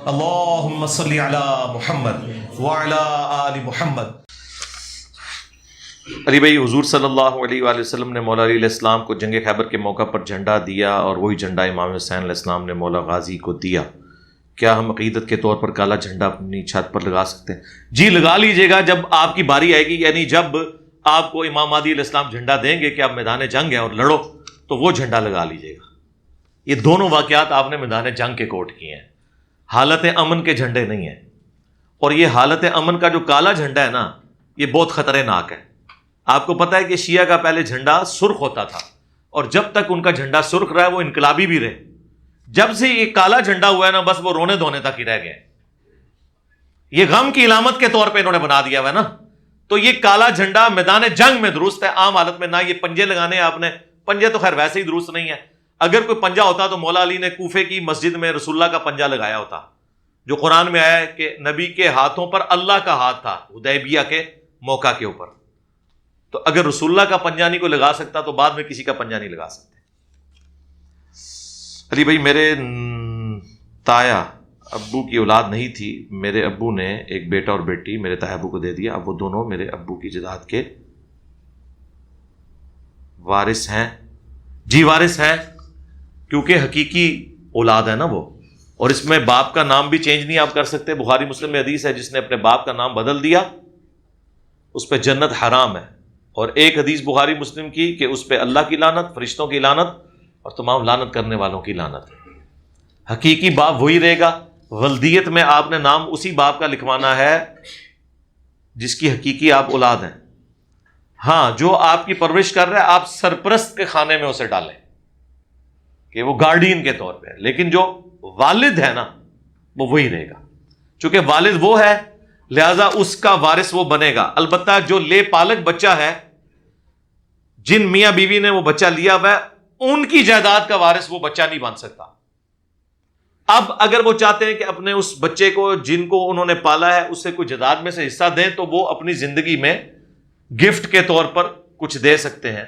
اللہم صلی علی محمد وعلی آل محمد۔ علی بھائی، حضور صلی اللہ علیہ وآلہ وسلم نے مولا علی علیہ السلام کو جنگ خیبر کے موقع پر جھنڈا دیا اور وہی جھنڈا امام حسین علیہ السلام نے مولا غازی کو دیا۔ کیا ہم عقیدت کے طور پر کالا جھنڈا اپنی چھت پر لگا سکتے ہیں؟ جی لگا لیجئے گا جب آپ کی باری آئے گی، یعنی جب آپ کو امام مہدی علیہ السلام جھنڈا دیں گے کہ آپ میدان جنگ ہیں اور لڑو، تو وہ جھنڈا لگا لیجئے گا۔ یہ دونوں واقعات آپ نے میدان جنگ کے کوٹ کیے ہیں، حالت امن کے جھنڈے نہیں ہیں۔ اور یہ حالت امن کا جو کالا جھنڈا ہے نا، یہ بہت خطرناک ہے۔ آپ کو پتہ ہے کہ شیعہ کا پہلے جھنڈا سرخ ہوتا تھا، اور جب تک ان کا جھنڈا سرخ رہا وہ انقلابی بھی رہے۔ جب سے یہ کالا جھنڈا ہوا ہے نا، بس وہ رونے دھونے تک ہی رہ گئے۔ یہ غم کی علامت کے طور پہ انہوں نے بنا دیا ہوا ہے نا۔ تو یہ کالا جھنڈا میدان جنگ میں درست ہے، عام حالت میں نہ۔ یہ پنجے لگانے آپ نے، پنجے تو خیر ویسے ہی درست نہیں ہے۔ اگر کوئی پنجا ہوتا تو مولا علی نے کوفے کی مسجد میں رسول اللہ کا پنجا لگایا ہوتا، جو قرآن میں آیا ہے کہ نبی کے ہاتھوں پر اللہ کا ہاتھ تھا حدیبیہ کے موقع کے اوپر۔ تو اگر رسول اللہ کا پنجا نہیں کوئی لگا سکتا تو بعد میں کسی کا پنجا نہیں لگا سکتے۔ علی بھائی، میرے تایا ابو کی اولاد نہیں تھی، میرے ابو نے ایک بیٹا اور بیٹی میرے تایا ابو کو دے دیا۔ اب وہ دونوں میرے ابو کی جائیداد کے وارث ہیں؟ جی وارث ہیں، کیونکہ حقیقی اولاد ہے نا وہ، اور اس میں باپ کا نام بھی چینج نہیں آپ کر سکتے۔ بخاری مسلم میں حدیث ہے، جس نے اپنے باپ کا نام بدل دیا اس پہ جنت حرام ہے۔ اور ایک حدیث بخاری مسلم کی کہ اس پہ اللہ کی لعنت، فرشتوں کی لعنت اور تمام لعنت کرنے والوں کی لعنت۔ حقیقی باپ وہی رہے گا۔ ولدیت میں آپ نے نام اسی باپ کا لکھوانا ہے جس کی حقیقی آپ اولاد ہیں۔ ہاں، جو آپ کی پرورش کر رہا ہے آپ سرپرست کے خانے میں اسے ڈالیں کہ وہ گارڈین کے طور پہ، لیکن جو والد ہے نا وہ وہی رہے گا، چونکہ والد وہ ہے لہذا اس کا وارث وہ بنے گا۔ البتہ جو لے پالک بچہ ہے، جن میاں بیوی نے وہ بچہ لیا ہوا ہے، ان کی جائیداد کا وارث وہ بچہ نہیں بن سکتا۔ اب اگر وہ چاہتے ہیں کہ اپنے اس بچے کو جن کو انہوں نے پالا ہے اس سے کوئی جائیداد میں سے حصہ دیں، تو وہ اپنی زندگی میں گفٹ کے طور پر کچھ دے سکتے ہیں،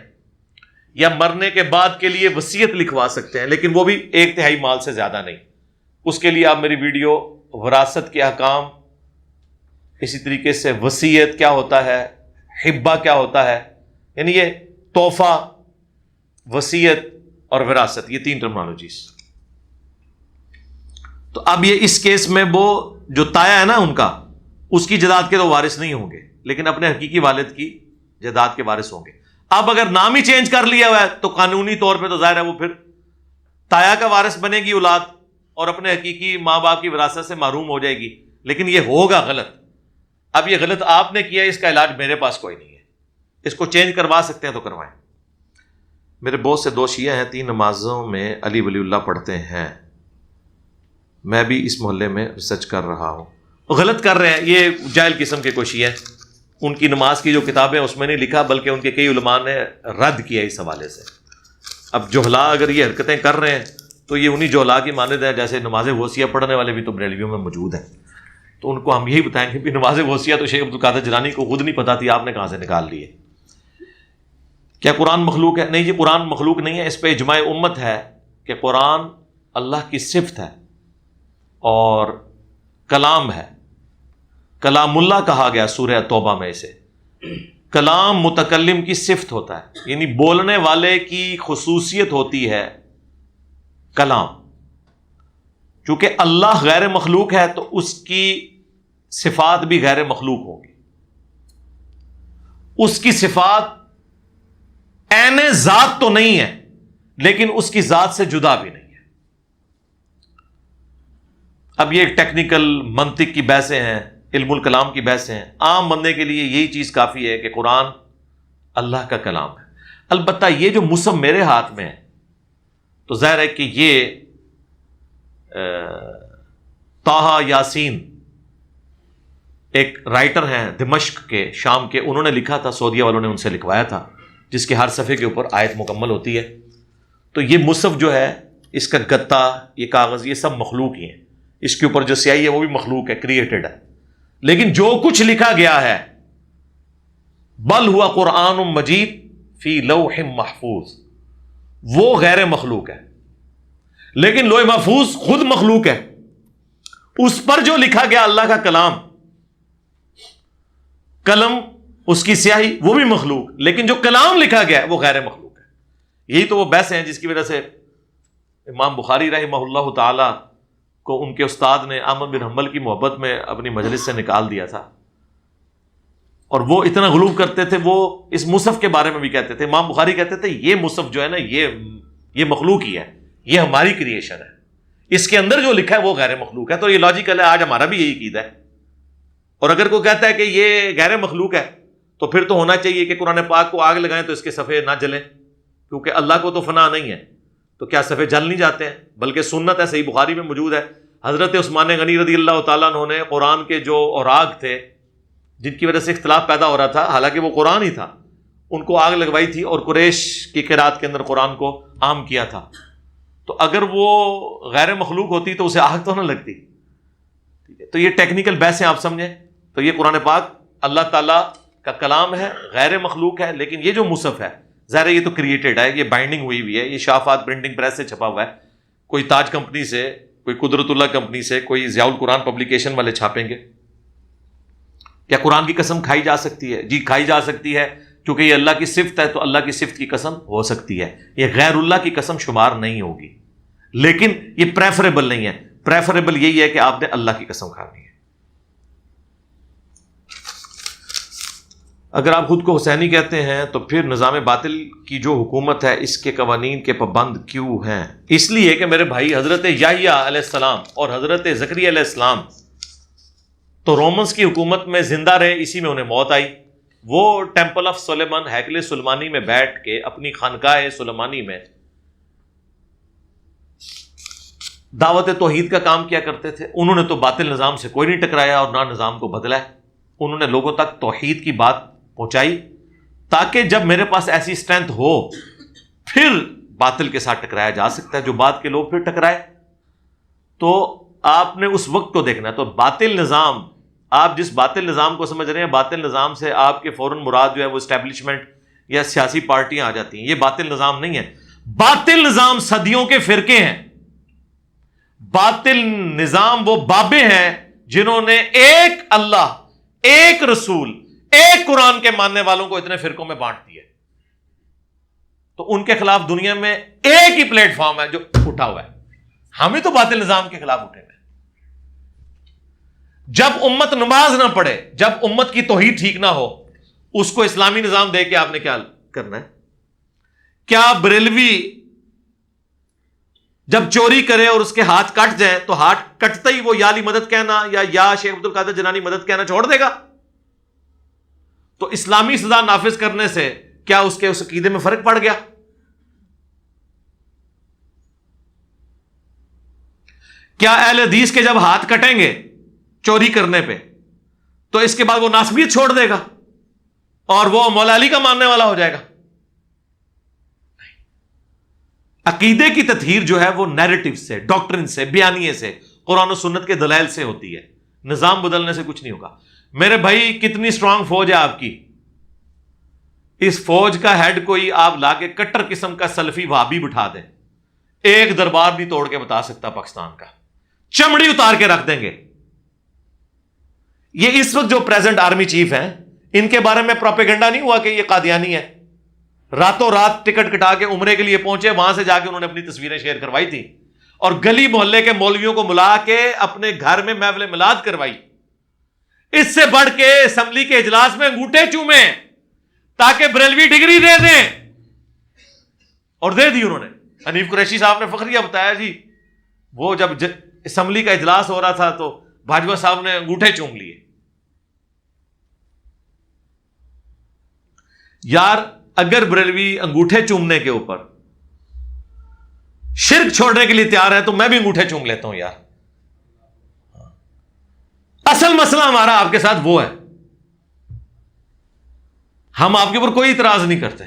یا مرنے کے بعد کے لیے وصیت لکھوا سکتے ہیں، لیکن وہ بھی 1/3 مال سے زیادہ نہیں۔ اس کے لیے آپ میری ویڈیو وراثت کے احکام، اسی طریقے سے وصیت کیا ہوتا ہے، حبہ کیا ہوتا ہے، یعنی یہ تحفہ، وصیت اور وراثت، یہ 3 ٹرمنالوجیز۔ تو اب یہ اس کیس میں وہ جو تایا ہے نا ان کا، اس کی جائیداد کے تو وارث نہیں ہوں گے، لیکن اپنے حقیقی والد کی جائیداد کے وارث ہوں گے۔ اب اگر نام ہی چینج کر لیا ہوا ہے تو قانونی طور پہ تو ظاہر ہے وہ پھر تایا کا وارث بنے گی اولاد، اور اپنے حقیقی ماں باپ کی وراثت سے محروم ہو جائے گی، لیکن یہ ہوگا غلط۔ اب یہ غلط آپ نے کیا، اس کا علاج میرے پاس کوئی نہیں ہے۔ اس کو چینج کروا سکتے ہیں تو کروائیں۔ میرے بہت سے 2 شیعہ ہیں، 3 نمازوں میں علی ولی اللہ پڑھتے ہیں۔ میں بھی اس محلے میں ریسرچ کر رہا ہوں۔ غلط کر رہے ہیں، یہ جاہل قسم کے کوئی شیعہ ہیں۔ ان کی نماز کی جو کتابیں اس میں نہیں لکھا، بلکہ ان کے کئی علماء نے رد کیا اس حوالے سے۔ اب جوہلا اگر یہ حرکتیں کر رہے ہیں تو یہ انہی جوہلا کی مانند ہے، جیسے نماز غوثیہ پڑھنے والے بھی تو بریلویوں میں موجود ہیں۔ تو ان کو ہم یہی بتائیں گے کہ نماز غوثیہ تو شیخ عبدالقادر جیلانی کو خود نہیں پتا تھی، آپ نے کہاں سے نکال لی ہے؟ کیا قرآن مخلوق ہے؟ نہیں جی، قرآن مخلوق نہیں ہے۔ اس پہ اجماع امت ہے کہ قرآن اللہ کی صفت ہے اور کلام ہے۔ کلام اللہ کہا گیا سورہ توبہ میں اسے۔ کلام متکلم کی صفت ہوتا ہے، یعنی بولنے والے کی خصوصیت ہوتی ہے کلام۔ چونکہ اللہ غیر مخلوق ہے تو اس کی صفات بھی غیر مخلوق ہوں گی۔ اس کی صفات عین ذات تو نہیں ہے، لیکن اس کی ذات سے جدا بھی نہیں ہے۔ اب یہ ایک ٹیکنیکل منطق کی بحثیں ہیں، علم الکلام کی بحثیں ہیں۔ عام بندے کے لیے یہی چیز کافی ہے کہ قرآن اللہ کا کلام ہے۔ البتہ یہ جو مصحف میرے ہاتھ میں ہے تو ظاہر ہے کہ یہ طٰہٰ یاسین ایک رائٹر ہیں دمشق کے، شام کے، انہوں نے لکھا تھا، سعودیہ والوں نے ان سے لکھوایا تھا، جس کے ہر صفحے کے اوپر آیت مکمل ہوتی ہے۔ تو یہ مصحف جو ہے، اس کا گتا، یہ کاغذ، یہ سب مخلوق ہی ہیں۔ اس کے اوپر جو سیاہی ہے وہ بھی مخلوق ہے، کریٹڈ ہے۔ لیکن جو کچھ لکھا گیا ہے، بل ہوا قرآن مجید فی لوح محفوظ، وہ غیر مخلوق ہے۔ لیکن لوح محفوظ خود مخلوق ہے، اس پر جو لکھا گیا اللہ کا کلام، قلم، اس کی سیاہی، وہ بھی مخلوق، لیکن جو کلام لکھا گیا ہے وہ غیر مخلوق ہے۔ یہی تو وہ بحث ہیں جس کی وجہ سے امام بخاری رحمہ اللہ تعالی کو ان کے استاد نے احمد بن حنبل کی محبت میں اپنی مجلس سے نکال دیا تھا، اور وہ اتنا غلو کرتے تھے، وہ اس مصحف کے بارے میں بھی کہتے تھے، امام بخاری کہتے تھے یہ مصحف جو ہے نا یہ مخلوق ہی ہے، یہ ہماری کریشن ہے، اس کے اندر جو لکھا ہے وہ غیر مخلوق ہے۔ تو یہ لاجیکل ہے، آج ہمارا بھی یہی عقیدہ ہے۔ اور اگر کوئی کہتا ہے کہ یہ غیر مخلوق ہے تو پھر تو ہونا چاہیے کہ قرآن پاک کو آگ لگائیں تو اس کے صفحے نہ جلیں، کیونکہ اللہ کو تو فنا نہیں ہے، تو کیا صفحے جل نہیں جاتے ہیں؟ بلکہ سنت ہے، صحیح بخاری میں موجود ہے، حضرت عثمان غنی رضی اللہ تعالیٰ عنہ نے قرآن کے جو اوراق تھے جن کی وجہ سے اختلاف پیدا ہو رہا تھا، حالانکہ وہ قرآن ہی تھا، ان کو آگ لگوائی تھی اور قریش کی قرات کے اندر قرآن کو عام کیا تھا۔ تو اگر وہ غیر مخلوق ہوتی تو اسے آگ تو نہ لگتی۔ ٹھیک ہے، تو یہ ٹیکنیکل بحث ہیں، آپ سمجھیں۔ تو یہ قرآن پاک اللہ تعالیٰ کا کلام ہے، غیر مخلوق ہے، لیکن یہ جو مصحف ہے ظاہر ہے یہ تو کریٹڈ ہے، یہ بائنڈنگ ہوئی ہوئی ہے، یہ شافات پرنٹنگ پریس سے چھپا ہوا ہے، کوئی تاج کمپنی سے، کوئی قدرت اللہ کمپنی سے، کوئی ضیاء القرآن پبلیکیشن والے چھاپیں گے۔ کیا قرآن کی قسم کھائی جا سکتی ہے؟ جی کھائی جا سکتی ہے، کیونکہ یہ اللہ کی صفت ہے، تو اللہ کی صفت کی قسم ہو سکتی ہے، یہ غیر اللہ کی قسم شمار نہیں ہوگی، لیکن یہ پریفریبل نہیں ہے۔ پریفریبل یہی ہے کہ آپ نے اللہ کی قسم کھانی ہے۔ اگر آپ خود کو حسینی کہتے ہیں تو پھر نظام باطل کی جو حکومت ہے اس کے قوانین کے پابند کیوں ہیں؟ اس لیے کہ میرے بھائی حضرت یحییٰ علیہ السلام اور حضرت زکریا علیہ السلام تو رومنس کی حکومت میں زندہ رہے، اسی میں انہیں موت آئی۔ وہ ٹیمپل آف سلیمان، ہیکل سلیمانی میں بیٹھ کے اپنی خانقاہ سلیمانی میں دعوت توحید کا کام کیا کرتے تھے۔ انہوں نے تو باطل نظام سے کوئی نہیں ٹکرایا اور نہ نظام کو بدلا ہے، انہوں نے لوگوں تک توحید کی بات پہنچائی تاکہ جب میرے پاس ایسی اسٹرینتھ ہو پھر باطل کے ساتھ ٹکرایا جا سکتا ہے، جو بات کے لوگ پھر ٹکرائے۔ تو آپ نے اس وقت کو دیکھنا ہے۔ تو باطل نظام، آپ جس باطل نظام کو سمجھ رہے ہیں، باطل نظام سے آپ کے فوراً مراد جو ہے وہ اسٹیبلشمنٹ یا سیاسی پارٹیاں آ جاتی ہیں، یہ باطل نظام نہیں ہے۔ باطل نظام صدیوں کے فرقے ہیں، باطل نظام وہ بابے ہیں جنہوں نے ایک اللہ، ایک رسول، ایک قرآن کے ماننے والوں کو اتنے فرقوں میں بانٹ دیا۔ تو ان کے خلاف دنیا میں ایک ہی پلیٹ فارم ہے جو اٹھا ہوا ہے، ہمیں تو باطل نظام کے خلاف اٹھے ہوئے۔ جب امت نماز نہ پڑھے، جب امت کی توحید ٹھیک نہ ہو، اس کو اسلامی نظام دے کے آپ نے کیا کرنا ہے؟ کیا بریلوی جب چوری کرے اور اس کے ہاتھ کٹ جائیں تو ہاتھ کٹتا ہی وہ یا علی مدد کہنا یا شیخ عبد القادر جیلانی مدد کہنا چھوڑ دے گا؟ تو اسلامی سزا نافذ کرنے سے کیا اس کے اس عقیدے میں فرق پڑ گیا؟ کیا اہل حدیث کے جب ہاتھ کٹیں گے چوری کرنے پہ تو اس کے بعد وہ ناسبیت چھوڑ دے گا اور وہ مولا علی کا ماننے والا ہو جائے گا؟ عقیدے کی تطہیر جو ہے وہ نیریٹو سے، ڈاکٹرن سے، بیانیے سے، قرآن و سنت کے دلائل سے ہوتی ہے، نظام بدلنے سے کچھ نہیں ہوگا۔ میرے بھائی کتنی سٹرانگ فوج ہے آپ کی، اس فوج کا ہیڈ کوئی آپ لا کے کٹر قسم کا سلفی وہابی بٹھا دیں، ایک دربار نہیں توڑ کے بتا سکتا پاکستان کا، چمڑی اتار کے رکھ دیں گے۔ یہ اس وقت جو پریزنٹ آرمی چیف ہیں، ان کے بارے میں پروپیگنڈا نہیں ہوا کہ یہ قادیانی ہے، راتوں رات ٹکٹ کٹا کے عمرے کے لیے پہنچے، وہاں سے جا کے انہوں نے اپنی تصویریں شیئر کروائی تھی اور گلی محلے کے مولویوں کو ملا کے اپنے گھر میں محفل میلاد کروائی۔ اس سے بڑھ کے اسمبلی کے اجلاس میں انگوٹھے چومے تاکہ بریلوی ڈگری دے دیں، اور دے دی انہوں نے۔ حنیف قریشی صاحب نے فخریہ بتایا جی وہ جب اسمبلی کا اجلاس ہو رہا تھا تو بھاجپا صاحب نے انگوٹھے چوم لیے۔ یار اگر بریلوی انگوٹھے چومنے کے اوپر شرک چھوڑنے کے لیے تیار ہے تو میں بھی انگوٹھے چوم لیتا ہوں یار۔ اصل مسئلہ ہمارا آپ کے ساتھ وہ ہے، ہم آپ کے اوپر کوئی اعتراض نہیں کرتے۔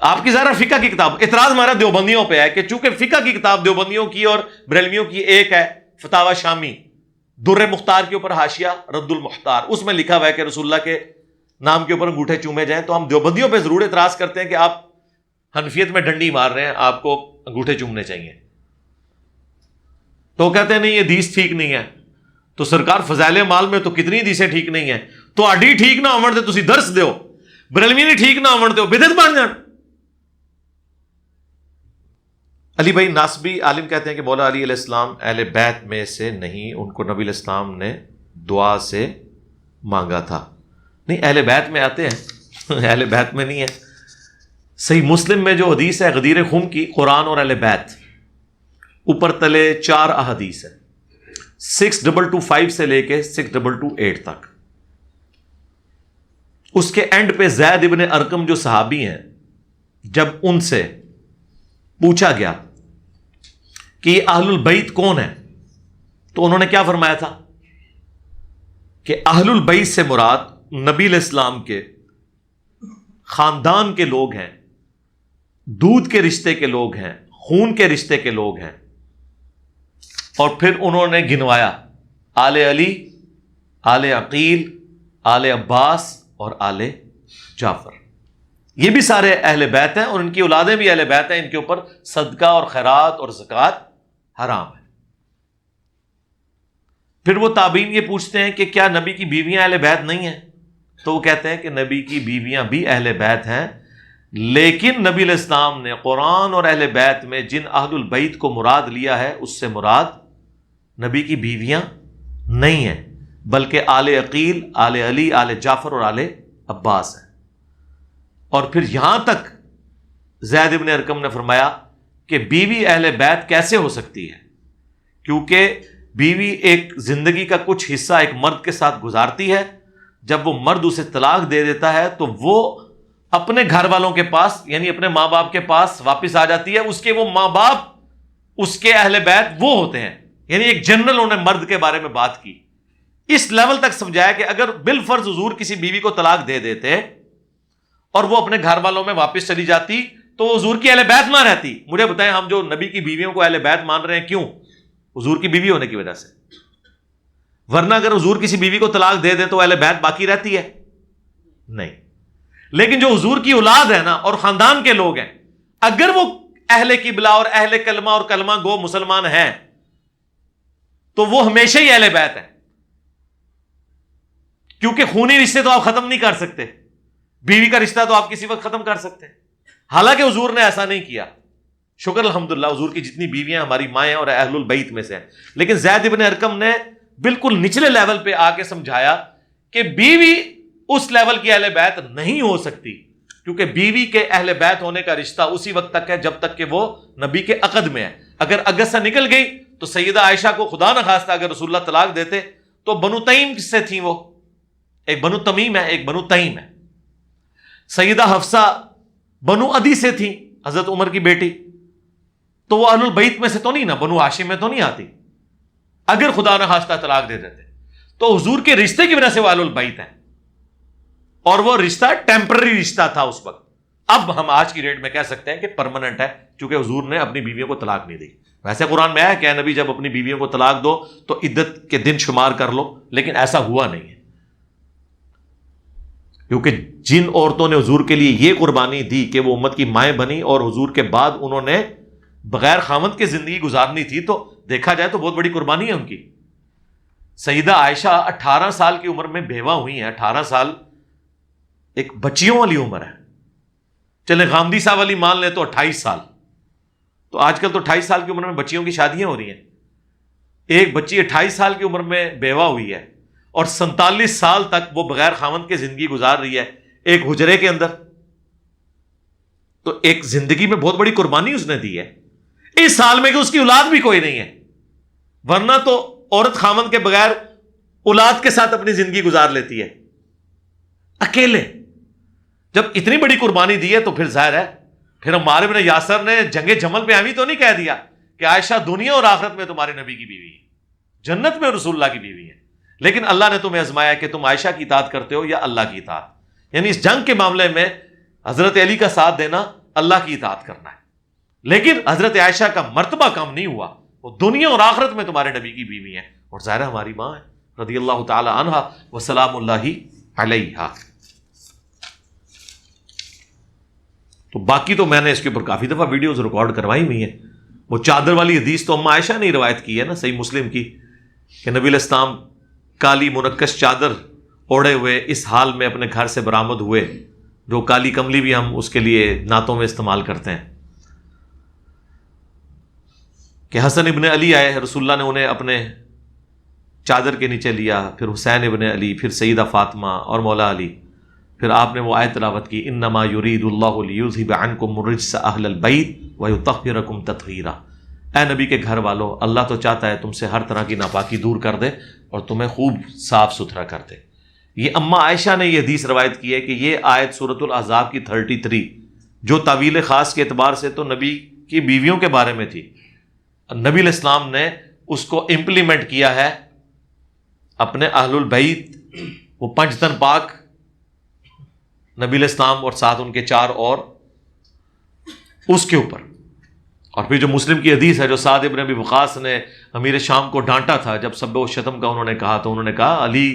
آپ کی ذرا فقہ کی کتاب، اعتراض ہمارا دیوبندیوں پہ ہے کہ چونکہ فقہ کی کتاب دیوبندیوں کی اور بریلویوں کی ایک ہے، فتاوی شامی، در مختار کے اوپر حاشیہ رد المختار، اس میں لکھا ہوا ہے کہ رسول اللہ کے نام کے اوپر انگوٹھے چومے جائیں۔ تو ہم دیوبندیوں پہ ضرور اعتراض کرتے ہیں کہ آپ حنفیت میں ڈنڈی مار رہے ہیں، آپ کو انگوٹھے چومنے چاہیے۔ تو کہتے ہیں نہیں یہ حدیث ٹھیک نہیں ہے۔ تو سرکار فضائل مال میں تو کتنی حدیثیں ٹھیک نہیں ہیں. تو اڈی ٹھیک نہ ہونے تے تسی درس دیو, بریلوی نہیں ٹھیک نہ ہونے تے بدعت بن جان. علی بھائی ناسبی عالم کہتے ہیں کہ مولا علی علیہ السلام اہل بیت میں سے نہیں, ان کو نبی علیہ السلام نے دعا سے مانگا تھا. نہیں, اہل بیت میں آتے ہیں, اہل بیت میں نہیں ہے. صحیح مسلم میں جو حدیث ہے غدیر خم کی, قرآن اور اہل بیت اوپر تلے 4 احادیث ہے, 6225 سے لے کے 6228 تک. اس کے اینڈ پہ زید ابن ارقم جو صحابی ہیں, جب ان سے پوچھا گیا کہ یہ اہل البیت کون ہے, تو انہوں نے کیا فرمایا تھا کہ اہل البیت سے مراد نبی علیہ السلام کے خاندان کے لوگ ہیں, دودھ کے رشتے کے لوگ ہیں, خون کے رشتے کے لوگ ہیں. اور پھر انہوں نے گنوایا آل علی, آل عقیل, آل عباس اور آل جعفر. یہ بھی سارے اہل بیت ہیں اور ان کی اولادیں بھی اہل بیت ہیں. ان کے اوپر صدقہ اور خیرات اور زکوٰۃ حرام ہے. پھر وہ تابعین یہ پوچھتے ہیں کہ کیا نبی کی بیویاں اہل بیت نہیں ہیں؟ تو وہ کہتے ہیں کہ نبی کی بیویاں بھی اہل بیت ہیں, لیکن نبی علیہ السلام نے قرآن اور اہل بیت میں جن اہل البیت کو مراد لیا ہے اس سے مراد نبی کی بیویاں نہیں ہیں, بلکہ آل عقیل, آل علی, آل جعفر اور آل عباس ہیں. اور پھر یہاں تک زید ابن ارقم نے فرمایا کہ بیوی اہل بیت کیسے ہو سکتی ہے, کیونکہ بیوی ایک زندگی کا کچھ حصہ ایک مرد کے ساتھ گزارتی ہے, جب وہ مرد اسے طلاق دے دیتا ہے تو وہ اپنے گھر والوں کے پاس یعنی اپنے ماں باپ کے پاس واپس آ جاتی ہے. اس کے وہ ماں باپ اس کے اہل بیت وہ ہوتے ہیں. یعنی ایک جنرل انہوں نے مرد کے بارے میں بات کی, اس لیول تک سمجھایا کہ اگر بالفرض حضور کسی بیوی کو طلاق دے دیتے اور وہ اپنے گھر والوں میں واپس چلی جاتی تو وہ حضور کی اہل بیت نہ رہتی. مجھے بتائیں, ہم جو نبی کی بیویوں کو اہل بیت مان رہے ہیں, کیوں؟ حضور کی بیوی ہونے کی وجہ سے. ورنہ اگر حضور کسی بیوی کو طلاق دے دے تو اہل بیت باقی رہتی ہے؟ نہیں. لیکن جو حضور کی اولاد ہے نا اور خاندان کے لوگ ہیں, اگر وہ اہل قبلہ اور اہل کلمہ اور کلمہ گو مسلمان ہیں تو وہ ہمیشہ ہی اہل بیت ہیں, کیونکہ خونی رشتے تو آپ ختم نہیں کر سکتے, بیوی کا رشتہ تو آپ کسی وقت ختم کر سکتے ہیں. حالانکہ حضور نے ایسا نہیں کیا, شکر الحمدللہ, حضور کی جتنی بیویاں ہماری مائیں اور اہل البیت میں سے ہیں. لیکن زید ابن ارقم نے بالکل نچلے لیول پہ آ کے سمجھایا کہ بیوی اس لیول کی اہل بیت نہیں ہو سکتی, کیونکہ بیوی کے اہل بیت ہونے کا رشتہ اسی وقت تک ہے جب تک کہ وہ نبی کے عقد میں ہے. اگر عقد سے نکل گئی تو سیدہ عائشہ کو خدا نہ خواستہ اگر رسول اللہ طلاق دیتے تو بنو تیم سے تھیں, وہ ایک بنو تمیم ہے ایک بنو تیم ہے. سیدہ حفصہ بنو عدی سے تھیں, حضرت عمر کی بیٹی, تو وہ اہل البیت میں سے تو نہیں نا, بنو ہاشم میں تو نہیں آتی. اگر خدا نہ خواستہ طلاق دے دیتے تو حضور کے رشتے کی وجہ سے وہ اہل البیت ہیں, اور وہ رشتہ ٹیمپرری رشتہ تھا اس وقت. اب ہم آج کی ڈیٹ میں کہہ سکتے ہیں کہ پرماننٹ ہے, کیونکہ حضور نے اپنی بیویوں کو طلاق نہیں دی. ویسے قرآن میں آیا کہ اے نبی جب اپنی بیویوں کو طلاق دو تو عدت کے دن شمار کر لو, لیکن ایسا ہوا نہیں ہے, کیونکہ جن عورتوں نے حضور کے لیے یہ قربانی دی کہ وہ امت کی مائیں بنی اور حضور کے بعد انہوں نے بغیر خامند کے زندگی گزارنی تھی, تو دیکھا جائے تو بہت بڑی قربانی ہے ان کی. سیدہ عائشہ 18 سال کی عمر میں بیوہ ہوئی ہیں. 18 سال ایک بچیوں والی عمر ہے. چلے غامدی صاحب والی مان لیں تو 28 سال. تو آج کل تو 28 سال کی عمر میں بچیوں کی شادیاں ہو رہی ہیں. ایک بچی 28 سال کی عمر میں بیوہ ہوئی ہے اور 47 سال تک وہ بغیر خامند کے زندگی گزار رہی ہے ایک حجرے کے اندر. تو ایک زندگی میں بہت بڑی قربانی اس نے دی ہے, اس حال میں کہ اس کی اولاد بھی کوئی نہیں ہے. ورنہ تو عورت خامند کے بغیر اولاد کے ساتھ اپنی زندگی گزار لیتی ہے اکیلے. جب اتنی بڑی قربانی دی ہے تو پھر ظاہر ہے, پھر عمار بن یاسر نے جنگ جمل پہ ہمیں تو نہیں کہہ دیا کہ عائشہ دنیا اور آخرت میں تمہارے نبی کی بیوی ہے, جنت میں رسول اللہ کی بیوی ہے. لیکن اللہ نے تمہیں آزمایا کہ تم عائشہ کی اطاعت کرتے ہو یا اللہ کی اطاعت. یعنی اس جنگ کے معاملے میں حضرت علی کا ساتھ دینا, اللہ کی اطاعت کرنا ہے. لیکن حضرت عائشہ کا مرتبہ کم نہیں ہوا, وہ دنیا اور آخرت میں تمہارے نبی کی بیوی ہیں, اور ظاہر ہماری ماں ہے رضی اللہ تعالی عنہا وسلام اللہ علیہا. تو باقی تو میں نے اس کے اوپر کافی دفعہ ویڈیوز ریکارڈ کروائی ہوئی ہیں. وہ چادر والی حدیث تو اما عائشہ نے روایت کی ہے نا, صحیح مسلم کی, کہ نبی علیہ السلام کالی منقش چادر اوڑھے ہوئے اس حال میں اپنے گھر سے برآمد ہوئے، جو کالی کملی بھی ہم اس کے لیے نعتوں میں استعمال کرتے ہیں، کہ حسن ابن علی آئے، رسول اللہ نے انہیں اپنے چادر کے نیچے لیا، پھر حسین ابن علی، پھر سیدہ فاطمہ اور مولا علی، پھر آپ نے وہ آیت تلاوت کی انما یرید اللہ لیذھب عنکم الرجس اہل البیت ویطہرکم تطہیرا۔ اے نبی کے گھر والو، اللہ تو چاہتا ہے تم سے ہر طرح کی ناپاکی دور کر دے اور تمہیں خوب صاف ستھرا کر دے۔ یہ اماں عائشہ نے یہ حدیث روایت کی ہے کہ یہ آیت سورۃ الاحزاب کی 33 جو تعویل خاص کے اعتبار سے تو نبی کی بیویوں کے بارے میں تھی، نبی علیہ السلام نے اس کو امپلیمنٹ کیا ہے اپنے اہل البیت، وہ 5 تن پاک نبی علیہ السلام اور ساتھ ان کے 4 اور اس کے اوپر۔ اور پھر جو مسلم کی حدیث ہے جو سعد ابن ابی وقاص نے امیر شام کو ڈانٹا تھا جب سب و شتم کا انہوں نے کہا، تو انہوں نے کہا علی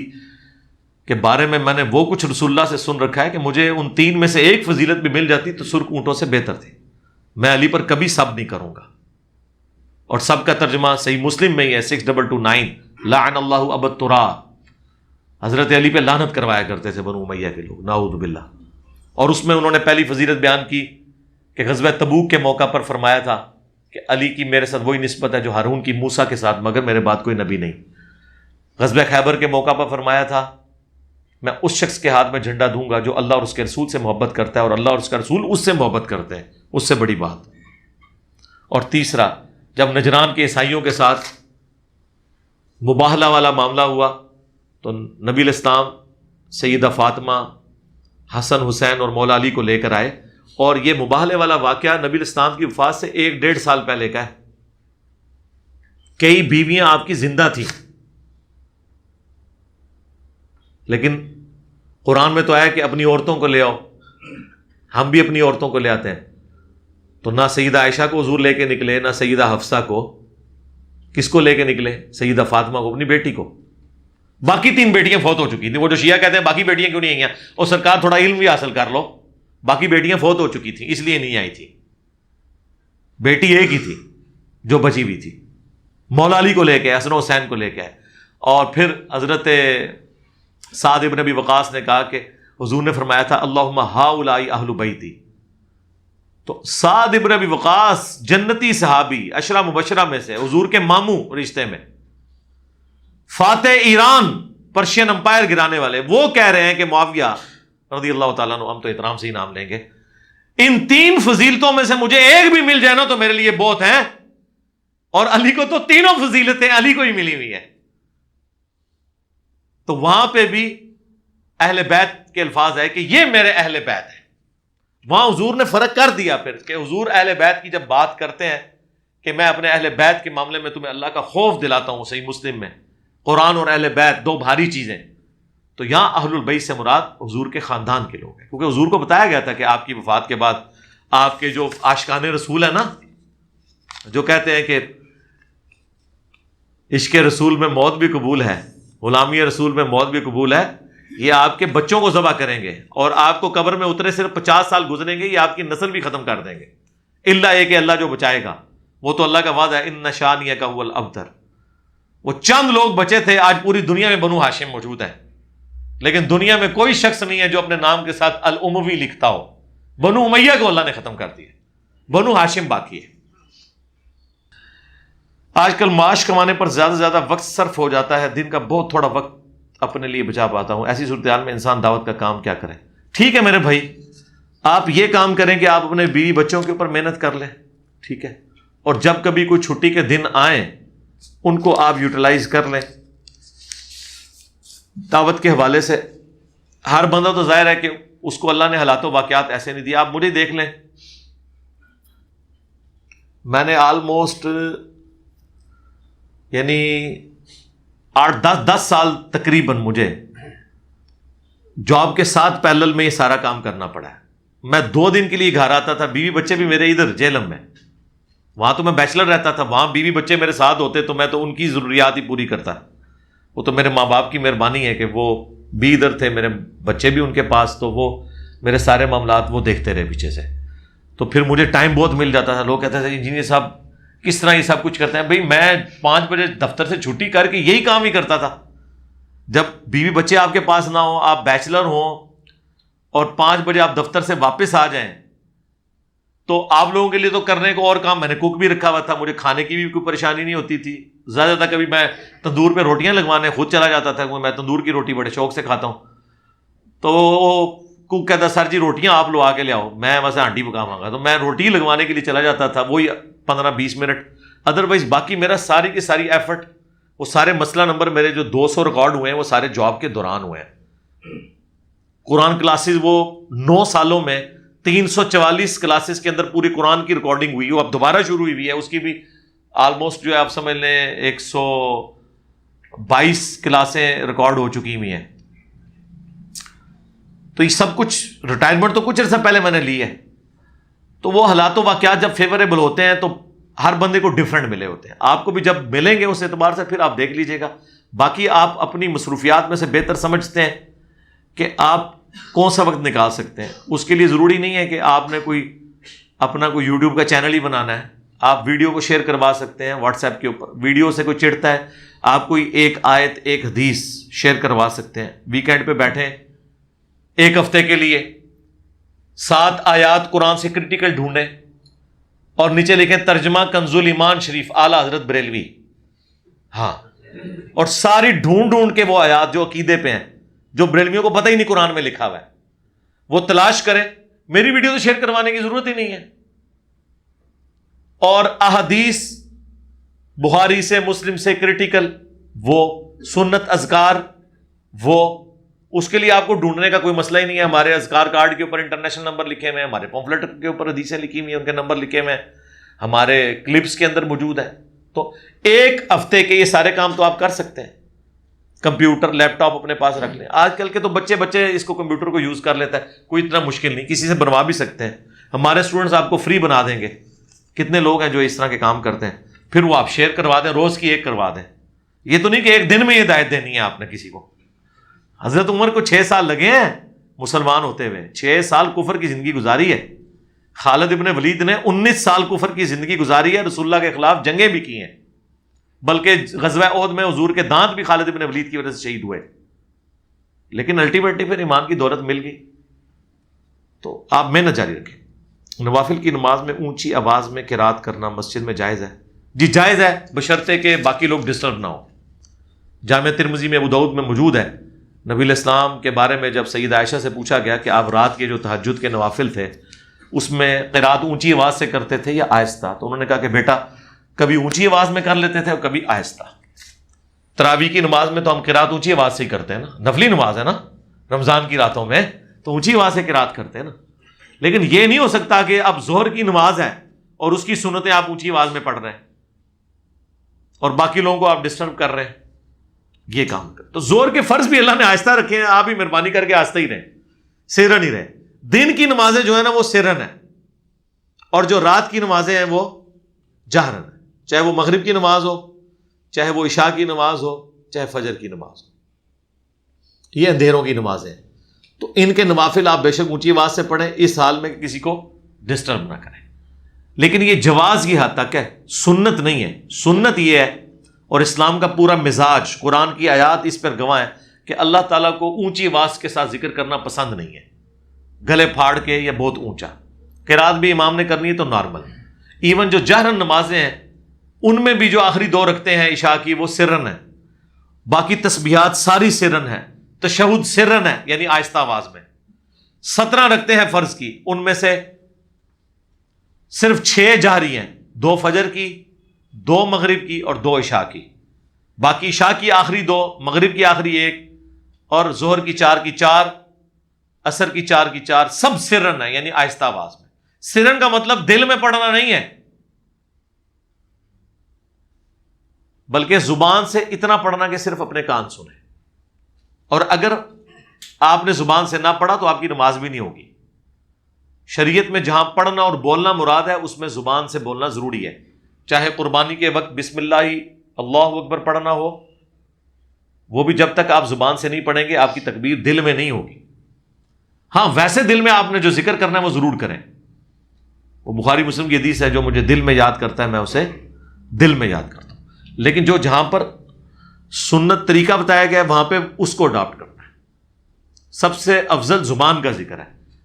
کے بارے میں نے وہ کچھ رسول اللہ سے سن رکھا ہے کہ مجھے ان 3 میں سے ایک فضیلت بھی مل جاتی تو سرخ اونٹوں سے بہتر تھی، میں علی پر کبھی سب نہیں کروں گا۔ اور سب کا ترجمہ صحیح مسلم میں ہی ہے 6229، لعن اللہ ابا التراب، حضرت علی پہ لعنت کروایا کرتے تھے بنو امیہ کے لوگ، نعوذ باللہ۔ اور اس میں انہوں نے پہلی فضیلت بیان کی کہ غزوہ تبوک کے موقع پر فرمایا تھا کہ علی کی میرے ساتھ وہی نسبت ہے جو ہارون کی موسیٰ کے ساتھ، مگر میرے بعد کوئی نبی نہیں۔ غزوہ خیبر کے موقع پر فرمایا تھا میں اس شخص کے ہاتھ میں جھنڈا دوں گا جو اللہ اور اس کے رسول سے محبت کرتا ہے اور اللہ اور اس کا رسول اس سے محبت کرتے ہیں، اس سے بڑی بات۔ اور تیسرا، جب نجران کے عیسائیوں کے ساتھ مباہلہ والا معاملہ ہوا تو نبی علیہ السلام سیدہ فاطمہ، حسن حسین اور مولا علی کو لے کر آئے، اور یہ مباہلے والا واقعہ نبی علیہ السلام کی وفات سے 1-1.5 سال پہلے کا ہے۔ کئی بیویاں آپ کی زندہ تھیں، لیکن قرآن میں تو آیا کہ اپنی عورتوں کو لے آؤ، ہم بھی اپنی عورتوں کو لے آتے ہیں۔ تو نہ سیدہ عائشہ کو حضور لے کے نکلے، نہ سیدہ حفصہ کو، کس کو لے کے نکلے؟ سیدہ فاطمہ کو، اپنی بیٹی کو۔ باقی 3 بیٹیاں فوت ہو چکی تھیں۔ وہ جو شیعہ کہتے ہیں باقی بیٹیاں کیوں نہیں آئیں، اور سرکار تھوڑا علم بھی حاصل کر لو، باقی بیٹیاں فوت ہو چکی تھیں اس لیے نہیں آئی تھی، بیٹی ایک ہی تھی جو بچی ہوئی تھی، مولا علی کو لے کے، حسن حسین کو لے کے آئے۔ اور پھر حضرت سعد ابن ابی وقاص نے کہا کہ حضور نے فرمایا تھا اللہم ہؤلاء اہل بیتی، تو سعد ابن ابی وقاص جنتی صحابی 10 مبشرہ میں سے، حضور کے ماموں رشتے میں، فاتح ایران، پرشین امپائر گرانے والے، وہ کہہ رہے ہیں کہ معاویہ رضی اللہ تعالیٰ عنہ، ہم تو احترام سے ہی نام لیں گے، ان 3 فضیلتوں میں سے مجھے ایک بھی مل جائے نا تو میرے لیے بہت ہیں، اور علی کو تو تینوں فضیلتیں علی کو ہی ملی ہوئی ہیں۔ تو وہاں پہ بھی اہل بیت کے الفاظ ہے کہ یہ میرے اہل بیت ہیں۔ وہاں حضور نے فرق کر دیا پھر کہ حضور اہل بیت کی جب بات کرتے ہیں کہ میں اپنے اہل بیت کے معاملے میں تمہیں اللہ کا خوف دلاتا ہوں، صحیح مسلم میں قرآن اور اہل بیت 2 بھاری چیزیں، تو یہاں اہل البیت سے مراد حضور کے خاندان کے لوگ ہیں، کیونکہ حضور کو بتایا گیا تھا کہ آپ کی وفات کے بعد آپ کے جو عاشقان رسول ہیں نا، جو کہتے ہیں کہ عشق رسول میں موت بھی قبول ہے، غلامی رسول میں موت بھی قبول ہے، یہ آپ کے بچوں کو ذبح کریں گے اور آپ کو قبر میں اترے صرف 50 سال گزریں گے، یہ آپ کی نسل بھی ختم کر دیں گے، الا یہ کہ اللہ جو بچائے گا، وہ تو اللہ کا وعدہ ہے، ان شانیک هو الابتر۔ وہ چند لوگ بچے تھے، آج پوری دنیا میں بنو ہاشم موجود ہے، لیکن دنیا میں کوئی شخص نہیں ہے جو اپنے نام کے ساتھ الاموی لکھتا ہو۔ بنو امیہ کو اللہ نے ختم کر دیا، بنو ہاشم باقی ہے۔ آج کل معاش کمانے پر زیادہ سے زیادہ وقت صرف ہو جاتا ہے، دن کا بہت تھوڑا وقت اپنے لیے بچا پاتا ہوں۔ ایسی صورتحال میں انسان دعوت کا کام کیا کرے؟ ٹھیک ہے میرے بھائی، آپ یہ کام کریں کہ آپ اپنے بیوی بچوں کے اوپر محنت کر لیں، ٹھیک ہے، اور جب کبھی کوئی چھٹی کے دن آئیں ان کو آپ یوٹیلائز کر لیں۔ دعوت کے حوالے سے ہر بندہ تو ظاہر ہے کہ اس کو اللہ نے حالات و واقعات ایسے نہیں دیے۔ آپ مجھے دیکھ لیں، میں نے آلموسٹ یعنی 8-10 سال تقریباً مجھے جاب کے ساتھ پیرلل میں یہ سارا کام کرنا پڑا ہے۔ میں 2 دن کے لیے گھر آتا تھا، بیوی بچے بھی میرے ادھر جیلم میں، وہاں تو میں بیچلر رہتا تھا، وہاں بیوی بچے میرے ساتھ ہوتے تو میں تو ان کی ضروریات ہی پوری کرتا۔ وہ تو میرے ماں باپ کی مہربانی ہے کہ وہ بھی ادھر تھے، میرے بچے بھی ان کے پاس، تو وہ میرے سارے معاملات وہ دیکھتے رہے پیچھے سے، تو پھر مجھے ٹائم بہت مل جاتا تھا۔ لوگ کہتے تھے انجینئر صاحب کس طرح یہ سب کچھ کرتے ہیں. بھئی میں 5 بجے دفتر سے چھٹی کر کے یہی کام ہی کرتا تھا. جب بیوی بچے آپ کے پاس نہ ہوں, آپ بیچلر ہوں اور 5 بجے آپ دفتر سے واپس آ جائیں, تو آپ لوگوں کے لیے تو کرنے کو اور کام, میں نے کوک بھی رکھا ہوا تھا, مجھے کھانے کی بھی کوئی پریشانی نہیں ہوتی تھی. زیادہ تر کبھی میں تندور پہ روٹیاں لگوانے خود چلا جاتا تھا, میں تندور کی روٹی بڑے شوق سے کھاتا ہوں. تو کوک کہتا سر جی روٹیاں آپ لو آ کے لے آؤ, میں ویسے ہانڈی پکاواں گا, تو میں روٹی لگوانے کے لیے چلا جاتا تھا, وہی 15-20 منٹ. ادروائز باقی میرا ساری کی ساری ایفرٹ, وہ سارے مسئلہ نمبر میرے جو 200 ریکارڈ ہوئے ہیں وہ سارے جاب کے دوران ہوئے ہیں. قرآن کلاسز وہ 9 سالوں میں 344 کلاسز کے اندر پوری قرآن کی ریکارڈنگ ہوئی, وہ اب دوبارہ شروع ہوئی ہے, اس کی بھی آلموسٹ جو ہے آپ سمجھ لیں 122 کلاسیں ریکارڈ ہو چکی ہوئی ہیں. تو یہ سب کچھ ریٹائرمنٹ تو کچھ عرصہ پہلے میں نے لی ہے. تو وہ حالات و واقعات جب فیوریبل ہوتے ہیں تو ہر بندے کو ڈفرینٹ ملے ہوتے ہیں. آپ کو بھی جب ملیں گے اس اعتبار سے پھر آپ دیکھ لیجئے گا. باقی آپ اپنی مصروفیات میں سے بہتر سمجھتے ہیں کہ آپ کون سا وقت نکال سکتے ہیں. اس کے لیے ضروری نہیں ہے کہ آپ نے کوئی اپنا کوئی یوٹیوب کا چینل ہی بنانا ہے. آپ ویڈیو کو شیئر کروا سکتے ہیں واٹس ایپ کے اوپر. ویڈیو سے کوئی چڑھتا ہے, آپ کوئی ایک آیت ایک حدیث شیئر کروا سکتے ہیں. ویکینڈ پہ بیٹھیں ایک ہفتے کے لیے 7 آیات قرآن سے کرٹیکل ڈھونڈیں اور نیچے لکھیں ترجمہ کنز الایمان شریف اعلیٰ حضرت بریلوی, ہاں, اور ساری ڈھونڈ کے وہ آیات جو عقیدے پہ ہیں, جو بریلویوں کو پتہ ہی نہیں قرآن میں لکھا ہوا ہے, وہ تلاش کریں. میری ویڈیو تو شیئر کروانے کی ضرورت ہی نہیں ہے. اور احادیث بخاری سے مسلم سے کرٹیکل, وہ سنت اذکار, وہ اس کے لیے آپ کو ڈھونڈنے کا کوئی مسئلہ ہی نہیں ہے. ہمارے اذکار کارڈ کے اوپر انٹرنیشنل نمبر لکھے ہوئے ہیں, ہمارے پمفلٹ کے اوپر حدیثیں لکھی ہوئی ہیں, ان کے نمبر لکھے ہوئے ہیں, ہمارے کلپس کے اندر موجود ہے. تو ایک ہفتے کے یہ سارے کام تو آپ کر سکتے ہیں. کمپیوٹر لیپ ٹاپ اپنے پاس رکھ لیں. آج کل کے تو بچے اس کو کمپیوٹر کو یوز کر لیتا ہے, کوئی اتنا مشکل نہیں, کسی سے بنوا بھی سکتے ہیں. ہمارے اسٹوڈنٹس آپ کو فری بنا دیں گے. کتنے لوگ ہیں جو اس طرح کے کام کرتے ہیں, پھر وہ آپ شیئر کروا دیں, روز کی ایک کروا دیں. یہ تو نہیں کہ ایک دن میں یہ ہدایت دینی ہے آپ نے کسی کو. حضرت عمر کو 6 سال لگے ہیں مسلمان ہوتے ہوئے, 6 سال کفر کی زندگی گزاری ہے. خالد ابن ولید نے 19 سال کفر کی زندگی گزاری ہے, رسول اللہ کے خلاف جنگیں بھی کی ہیں, بلکہ غزوہ احد میں حضور کے دانت بھی خالد ابن ولید کی وجہ سے شہید ہوئے. لیکن الٹیمیٹلی پھر ایمان کی دولت مل گئی. تو آپ محنت جاری رکھیں. نوافل کی نماز میں اونچی آواز میں قرات کرنا مسجد میں جائز ہے؟ جی جائز ہے, بشرطے کہ باقی لوگ ڈسٹرب نہ ہو. جامع ترمذی میں ابو داؤد میں موجود ہے. نبی علیہ السلام کے بارے میں جب سید عائشہ سے پوچھا گیا کہ آپ رات کے جو تہجد کے نوافل تھے اس میں قرات اونچی آواز سے کرتے تھے یا آہستہ, تو انہوں نے کہا کہ بیٹا کبھی اونچی آواز میں کر لیتے تھے اور کبھی آہستہ. تراویح کی نماز میں تو ہم قرات اونچی آواز سے ہی کرتے ہیں نا, نفلی نماز ہے نا, رمضان کی راتوں میں تو اونچی آواز سے قرات کرتے ہیں نا. لیکن یہ نہیں ہو سکتا کہ اب ظہر کی نماز ہے اور اس کی سنتیں آپ اونچی آواز میں پڑھ رہے ہیں اور باقی لوگوں کو آپ ڈسٹرب کر رہے ہیں. یہ کام کر. تو ظہر کے فرض بھی اللہ نے آہستہ رکھے ہیں, آپ بھی مہربانی کر کے آہستہ ہی رہیں, سرن ہی رہیں. دن کی نمازیں جو ہے نا وہ سرن ہے, اور جو رات کی نمازیں ہیں وہ جہرن ہے. چاہے وہ مغرب کی نماز ہو, چاہے وہ عشاء کی نماز ہو, چاہے فجر کی نماز ہو, یہ اندھیروں کی نمازیں ہیں. تو ان کے نوافل آپ بے شک اونچی آواز سے پڑھیں, اس حال میں کسی کو ڈسٹرب نہ کریں. لیکن یہ جواز کی حد تک ہے, سنت نہیں ہے. سنت یہ ہے, اور اسلام کا پورا مزاج, قرآن کی آیات اس پر گواہ ہے کہ اللہ تعالیٰ کو اونچی آواز کے ساتھ ذکر کرنا پسند نہیں ہے, گلے پھاڑ کے یا بہت اونچا. قرات بھی امام نے کرنی ہے تو نارمل. ایون جو جہرن نمازیں ہیں ان میں بھی جو آخری 2 رکھتے ہیں عشاء کی وہ سرن ہے, باقی تسبیحات ساری سرن ہے, تشہد سرن ہے یعنی آہستہ آواز میں. 17 رکھتے ہیں فرض کی, ان میں سے صرف 6 جہری ہیں, 2 فجر کی, 2 مغرب کی اور 2 عشاء کی. باقی عشاء کی آخری 2, مغرب کی آخری 1 اور ظہر کی 4 کی 4, عصر کی 4 کی 4, سب سرن ہے یعنی آہستہ آواز میں. سرن کا مطلب دل میں پڑھنا نہیں ہے, بلکہ زبان سے اتنا پڑھنا کہ صرف اپنے کان سنیں. اور اگر آپ نے زبان سے نہ پڑھا تو آپ کی نماز بھی نہیں ہوگی. شریعت میں جہاں پڑھنا اور بولنا مراد ہے اس میں زبان سے بولنا ضروری ہے, چاہے قربانی کے وقت بسم اللہ اللہ اکبر پڑھنا ہو, وہ بھی جب تک آپ زبان سے نہیں پڑھیں گے آپ کی تکبیر دل میں نہیں ہوگی. ہاں ویسے دل میں آپ نے جو ذکر کرنا ہے وہ ضرور کریں. وہ بخاری مسلم کی حدیث ہے, جو مجھے دل میں یاد کرتا ہے میں اسے دل میں یاد کرتا ہوں، لیکن جو جہاں پر سنت طریقہ بتایا گیا ہے وہاں پہ اس کو اڈاپٹ کرنا ہے۔ سب سے افضل زبان کا ذکر ہے۔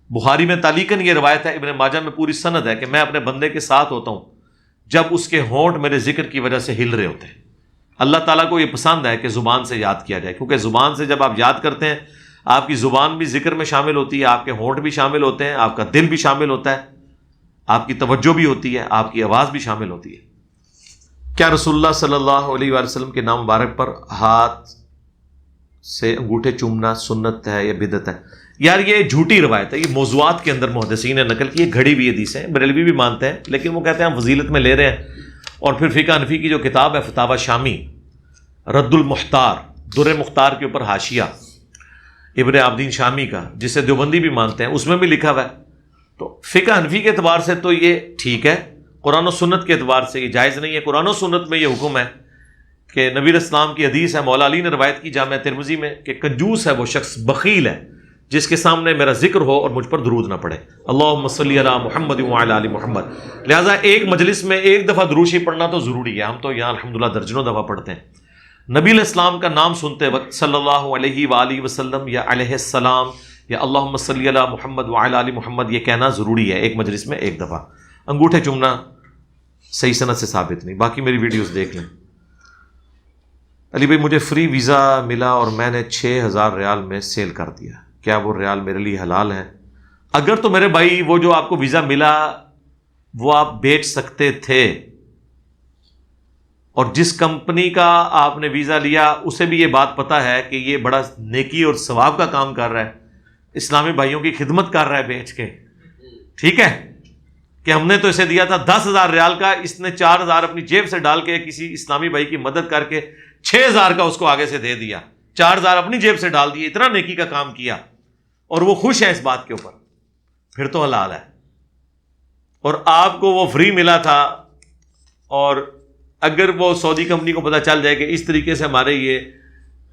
بخاری میں تعلیقاً یہ روایت ہے، ابن ماجہ میں پوری سند ہے کہ میں اپنے بندے کے ساتھ ہوتا ہوں جب اس کے ہونٹ میرے ذکر کی وجہ سے ہل رہے ہوتے ہیں۔ اللہ تعالیٰ کو یہ پسند ہے کہ زبان سے یاد کیا جائے، کیونکہ زبان سے جب آپ یاد کرتے ہیں آپ کی زبان بھی ذکر میں شامل ہوتی ہے، آپ کے ہونٹ بھی شامل ہوتے ہیں، آپ کا دل بھی شامل ہوتا ہے، آپ کی توجہ بھی ہوتی ہے، آپ کی آواز بھی شامل ہوتی ہے۔ کیا رسول اللہ صلی اللہ علیہ وآلہ وسلم کے نام مبارک پر ہاتھ سے انگوٹھے چومنا سنت ہے یا بدعت ہے؟ یار یہ جھوٹی روایت ہے، یہ موضوعات کے اندر محدثین نے نقل کی، یہ گھڑی ہوئی حدیث ہے، بریلوی بھی مانتے ہیں، لیکن وہ کہتے ہیں ہم فضیلت میں لے رہے ہیں۔ اور پھر فقہ حنفی کی جو کتاب ہے فتاوی شامی، رد المختار، در مختار کے اوپر حاشیہ ابن عابدین شامی کا، جسے دیوبندی بھی مانتے ہیں، اس میں بھی لکھا ہوا ہے۔ تو فقہ حنفی کے اعتبار سے تو یہ ٹھیک ہے، قرآن و سنت کے اعتبار سے یہ جائز نہیں ہے۔ قرآن و سنت میں یہ حکم ہے کہ نبی علیہ السلام کی حدیث ہے، مولا علی نے روایت کی جامع ترمذی میں، کہ کنجوس ہے وہ شخص، بخیل ہے جس کے سامنے میرا ذکر ہو اور مجھ پر درود نہ پڑے۔ اللہم صلی علی محمد وعلی آل محمد۔ لہٰذا ایک مجلس میں ایک دفعہ درود شریف پڑھنا تو ضروری ہے، ہم تو یہاں الحمدللہ درجنوں دفعہ پڑھتے ہیں۔ نبی علیہ السلام کا نام سنتے وقت صلی اللہ علیہ وآلہ وسلم یا علیہ السلام یا اللہم صلی علی محمد وعلی آل محمد یہ کہنا ضروری ہے، ایک مجلس میں ایک دفعہ۔ انگوٹھے چومنا صحیح سند سے ثابت نہیں۔ باقی میری ویڈیوز دیکھ لیں۔ علی بھائی مجھے فری ویزا ملا اور میں نے 6000 ریال میں سیل کر دیا، کیا وہ ریال میرے لیے حلال ہے؟ اگر تو میرے بھائی وہ جو آپ کو ویزا ملا وہ آپ بیچ سکتے تھے، اور جس کمپنی کا آپ نے ویزا لیا اسے بھی یہ بات پتہ ہے کہ یہ بڑا نیکی اور ثواب کا کام کر رہا ہے، اسلامی بھائیوں کی خدمت کر رہا ہے بیچ کے، ٹھیک ہے، کہ ہم نے تو اسے دیا تھا 10,000 ریال کا، اس نے 4,000 اپنی جیب سے ڈال کے کسی اسلامی بھائی کی مدد کر کے 6,000 کا اس کو آگے سے دے دیا، 4,000 اپنی جیب سے ڈال دیے، اتنا نیکی کا کام کیا اور وہ خوش ہے اس بات کے اوپر، پھر تو حلال ہے۔ اور آپ کو وہ فری ملا تھا، اور اگر وہ سعودی کمپنی کو پتہ چل جائے کہ اس طریقے سے ہمارے یہ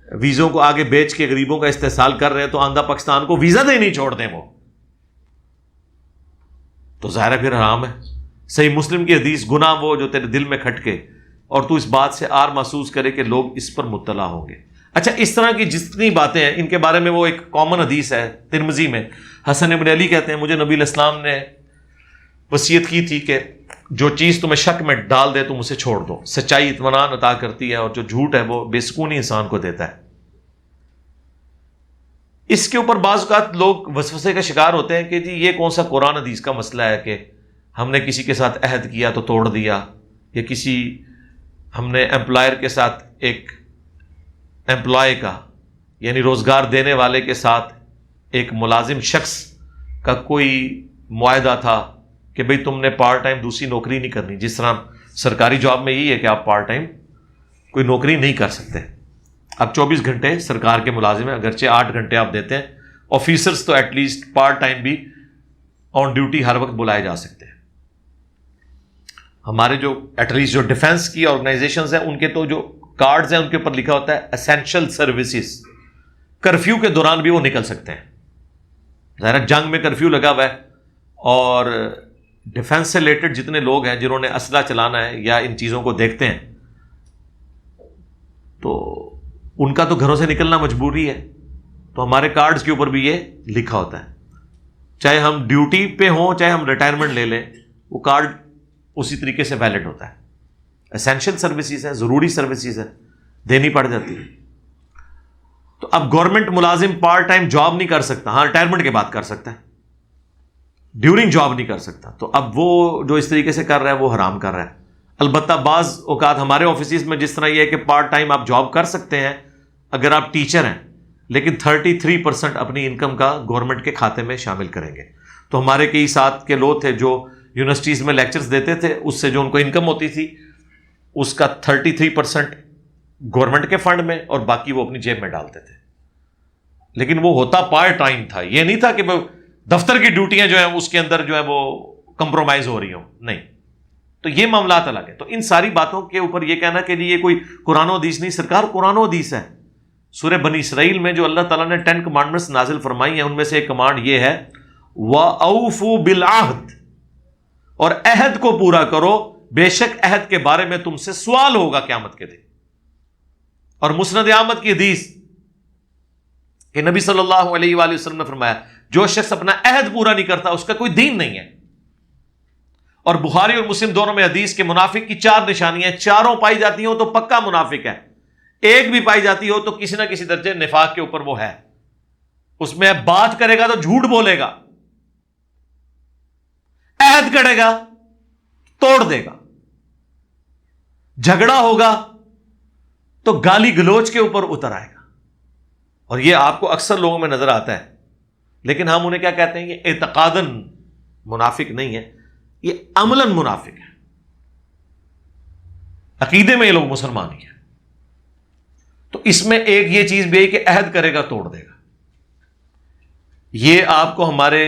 ویزوں کو آگے بیچ کے غریبوں کا استحصال کر رہے ہیں، تو آندھا پاکستان کو ویزا دے نہیں چھوڑ دیں وہ، تو ظاہر ہے پھر حرام ہے۔ صحیح مسلم کی حدیث، گناہ وہ جو تیرے دل میں کھٹکے اور تو اس بات سے آر محسوس کرے کہ لوگ اس پر مطلع ہوں گے۔ اچھا، اس طرح کی جتنی باتیں ہیں ان کے بارے میں وہ ایک کامن حدیث ہے ترمذی میں، حسن بن علی کہتے ہیں مجھے نبی علیہ السلام نے وصیت کی تھی کہ جو چیز تمہیں شک میں ڈال دے تم اسے چھوڑ دو، سچائی اطمینان عطا کرتی ہے اور جو جھوٹ ہے وہ بے سکونی انسان کو دیتا ہے۔ اس کے اوپر بعض اوقات لوگ وسوسے کا شکار ہوتے ہیں کہ جی یہ کون سا قرآن حدیث کا مسئلہ ہے کہ ہم نے کسی کے ساتھ عہد کیا تو توڑ دیا، یا کسی ہم نے امپلائر کے ساتھ ایک امپلائی کا یعنی روزگار دینے والے کے ساتھ ایک ملازم شخص کا کوئی معاہدہ تھا کہ بھئی تم نے پارٹ ٹائم دوسری نوکری نہیں کرنی، جس طرح سرکاری جاب میں یہی ہے کہ آپ پارٹ ٹائم کوئی نوکری نہیں کر سکتے۔ اب 24 گھنٹے سرکار کے ملازم ہیں، اگرچہ 8 گھنٹے آپ دیتے ہیں، آفیسرز تو ایٹ لیسٹ پارٹ ٹائم بھی آن ڈیوٹی ہر وقت بلائے جا سکتے ہیں۔ ہمارے جو ایٹ لیسٹ جو ڈیفنس کی آرگنائزیشنز ہیں ان کے تو جو کارڈز ہیں ان کے اوپر لکھا ہوتا ہے اسینشل سروسز، کرفیو کے دوران بھی وہ نکل سکتے ہیں۔ ظاہر جنگ میں کرفیو لگا ہوا ہے، اور ڈیفنس سے ریلیٹڈ جتنے لوگ ہیں جنہوں نے اسلحہ چلانا ہے یا ان چیزوں کو دیکھتے ہیں تو ان کا تو گھروں سے نکلنا مجبوری ہے، تو ہمارے کارڈز کے اوپر بھی یہ لکھا ہوتا ہے، چاہے ہم ڈیوٹی پہ ہوں چاہے ہم ریٹائرمنٹ لے لیں، وہ کارڈ اسی طریقے سے ویلڈ ہوتا ہے۔ اسینشل سروسز ہیں، ضروری سروسز ہیں، دینی پڑ جاتی ہے۔ تو اب گورنمنٹ ملازم پارٹ ٹائم جاب نہیں کر سکتا، ہاں ریٹائرمنٹ کے بعد کر سکتا ہے، ڈیورنگ جاب نہیں کر سکتا، تو اب وہ جو اس طریقے سے کر رہا ہے وہ حرام کر رہا ہے۔ البتہ بعض اوقات ہمارے آفیسز میں جس طرح یہ ہے کہ پارٹ ٹائم آپ جاب کر سکتے ہیں اگر آپ ٹیچر ہیں، لیکن 33% اپنی انکم کا گورنمنٹ کے کھاتے میں شامل کریں گے۔ تو ہمارے کئی ساتھ کے لوگ تھے جو یونیورسٹیز میں لیکچرز دیتے تھے، اس سے جو ان کو انکم ہوتی تھی اس کا 33% گورنمنٹ کے فنڈ میں اور باقی وہ اپنی جیب میں ڈالتے تھے، لیکن وہ ہوتا پارٹ ٹائم تھا، یہ نہیں تھا کہ دفتر کی ڈیوٹیاں جو ہیں اس کے اندر جو ہے وہ کمپرومائز ہو رہی ہوں، نہیں۔ تو یہ معاملات الگ ہیں۔ تو ان ساری باتوں کے اوپر یہ کہنا کہ جی یہ کوئی قرآن و حدیث نہیں، سرکار قرآن و حدیث ہے۔ سورہ بنی اسرائیل میں جو اللہ تعالیٰ نے 10 کمانڈمنٹس نازل فرمائی ہیں ان میں سے ایک کمانڈ یہ ہے وَأَوْفُوا بِالْعَهْدِ، اور عہد کو پورا کرو بے شک عہد کے بارے میں تم سے سوال ہوگا قیامت کے دن. اور مسند احمد کی حدیث کہ نبی صلی اللہ علیہ وآلہ وسلم نے فرمایا جو شخص اپنا عہد پورا نہیں کرتا اس کا کوئی دین نہیں ہے. اور بخاری اور مسلم دونوں میں حدیث کے منافق کی 4 نشانیاں ہیں، چاروں پائی جاتی ہوں تو پکا منافق ہے، ایک بھی پائی جاتی ہو تو کسی نہ کسی درجے نفاق کے اوپر وہ ہے. اس میں بات کرے گا تو جھوٹ بولے گا، عہد کرے گا توڑ دے گا، جھگڑا ہوگا تو گالی گلوچ کے اوپر اتر آئے گا. اور یہ آپ کو اکثر لوگوں میں نظر آتا ہے، لیکن ہم انہیں کیا کہتے ہیں؟ یہ اعتقاداً منافق نہیں ہے، یہ عملاً منافق ہے. عقیدے میں یہ لوگ مسلمان ہی ہیں. تو اس میں ایک یہ چیز بھی ہے کہ عہد کرے گا توڑ دے گا. یہ آپ کو ہمارے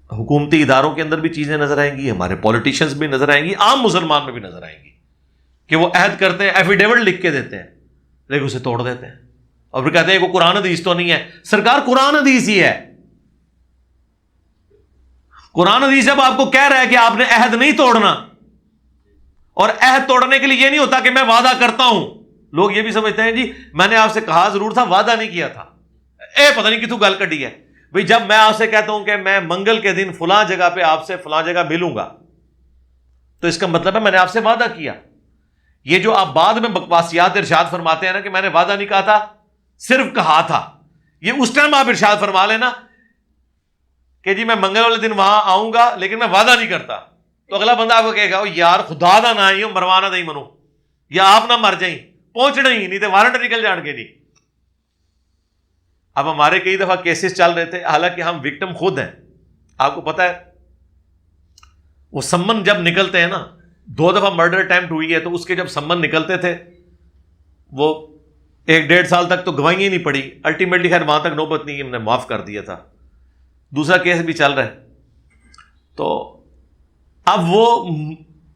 حکومتی اداروں کے اندر بھی چیزیں نظر آئیں گی، ہمارے پولیٹیشنز بھی نظر آئیں گی، عام مسلمان میں بھی نظر آئیں گی کہ وہ عہد کرتے ہیں، ایفیڈیوٹ لکھ کے دیتے ہیں، لیکن اسے توڑ دیتے ہیں اور پھر کہتے ہیں کہ قرآن حدیث تو نہیں ہے. سرکار قرآن حدیث ہی ہے. قرآن حدیث جب آپ کو کہہ رہا ہے کہ آپ نے عہد نہیں توڑنا، اور عہد توڑنے کے لیے یہ نہیں ہوتا کہ میں وعدہ کرتا ہوں. لوگ یہ بھی سمجھتے ہیں جی میں نے آپ سے کہا ضرور تھا، وعدہ نہیں کیا تھا. پتہ نہیں کتوں گل کٹی ہے. بھئی جب میں آپ سے کہتا ہوں کہ میں منگل کے دن فلاں جگہ پہ آپ سے فلاں جگہ ملوں گا، تو اس کا مطلب ہے میں نے آپ سے وعدہ کیا. یہ جو آپ بعد میں بکواسیات ارشاد فرماتے ہیں نا کہ میں نے وعدہ نہیں کہا تھا صرف کہا تھا، یہ اس ٹائم آپ ارشاد فرما لینا کہ جی میں منگل والے دن وہاں آؤں گا لیکن میں وعدہ نہیں کرتا. تو اگلا بندہ آپ کو کہے گا یار خدا دا نہ آئی ہو مروانا نہیں منو، یا آپ نہ مر جائیں، پہنچنا ہی نہیں تو وارنٹ نکل جان گے. جی اب ہمارے کئی دفعہ کیسز چل رہے تھے، حالانکہ ہم وکٹم خود ہیں. آپ کو پتا ہے وہ سمن جب نکلتے ہیں نا، 2 دفعہ مرڈر اٹیمپٹ ہوئی ہے تو اس کے جب سمن نکلتے تھے وہ 1-1.5 سال تک تو گواہیاں ہی نہیں پڑی. الٹیمیٹلی خیر وہاں تک نوبت نہیں، ہم نے معاف کر دیا تھا. دوسرا کیس بھی چل رہا ہے. تو اب وہ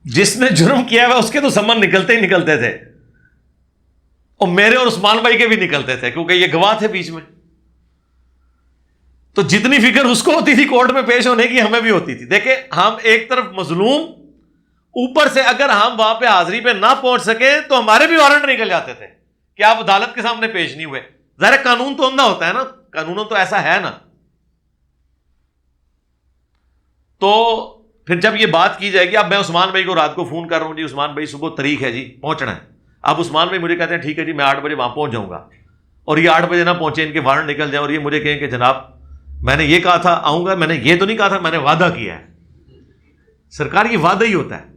جس نے جرم کیا ہوا اس کے تو سمن نکلتے ہی نکلتے تھے، اور میرے اور عثمان بھائی کے بھی نکلتے تھے کیونکہ یہ گواہ تھے بیچ میں. تو جتنی فکر اس کو ہوتی تھی کورٹ میں پیش ہونے کی ہمیں بھی ہوتی تھی. دیکھیں ہم ایک طرف مظلوم، اوپر سے اگر ہم وہاں پہ حاضری پہ نہ پہنچ سکے تو ہمارے بھی وارنٹ نکل جاتے تھے کہ آپ عدالت کے سامنے پیش نہیں ہوئے. ظاہر قانون تو اندھا ہوتا ہے نا، قانون تو ایسا ہے نا. تو پھر جب یہ بات کی جائے گی، اب میں عثمان بھائی کو رات کو فون کر رہا ہوں، جی عثمان بھائی صبح تاریخ ہے جی پہنچنا ہے. اب عثمان بھائی مجھے کہتے ہیں ٹھیک ہے جی میں 8 بجے وہاں پہنچ جاؤں گا، اور یہ 8 بجے نہ پہنچے، ان کے وارنٹ نکل جائیں اور یہ مجھے کہیں کہ جناب میں نے یہ کہا تھا آؤں گا، میں نے یہ تو نہیں کہا تھا، میں نے وعدہ کیا ہے. سرکار یہ وعدہ ہی ہوتا ہے.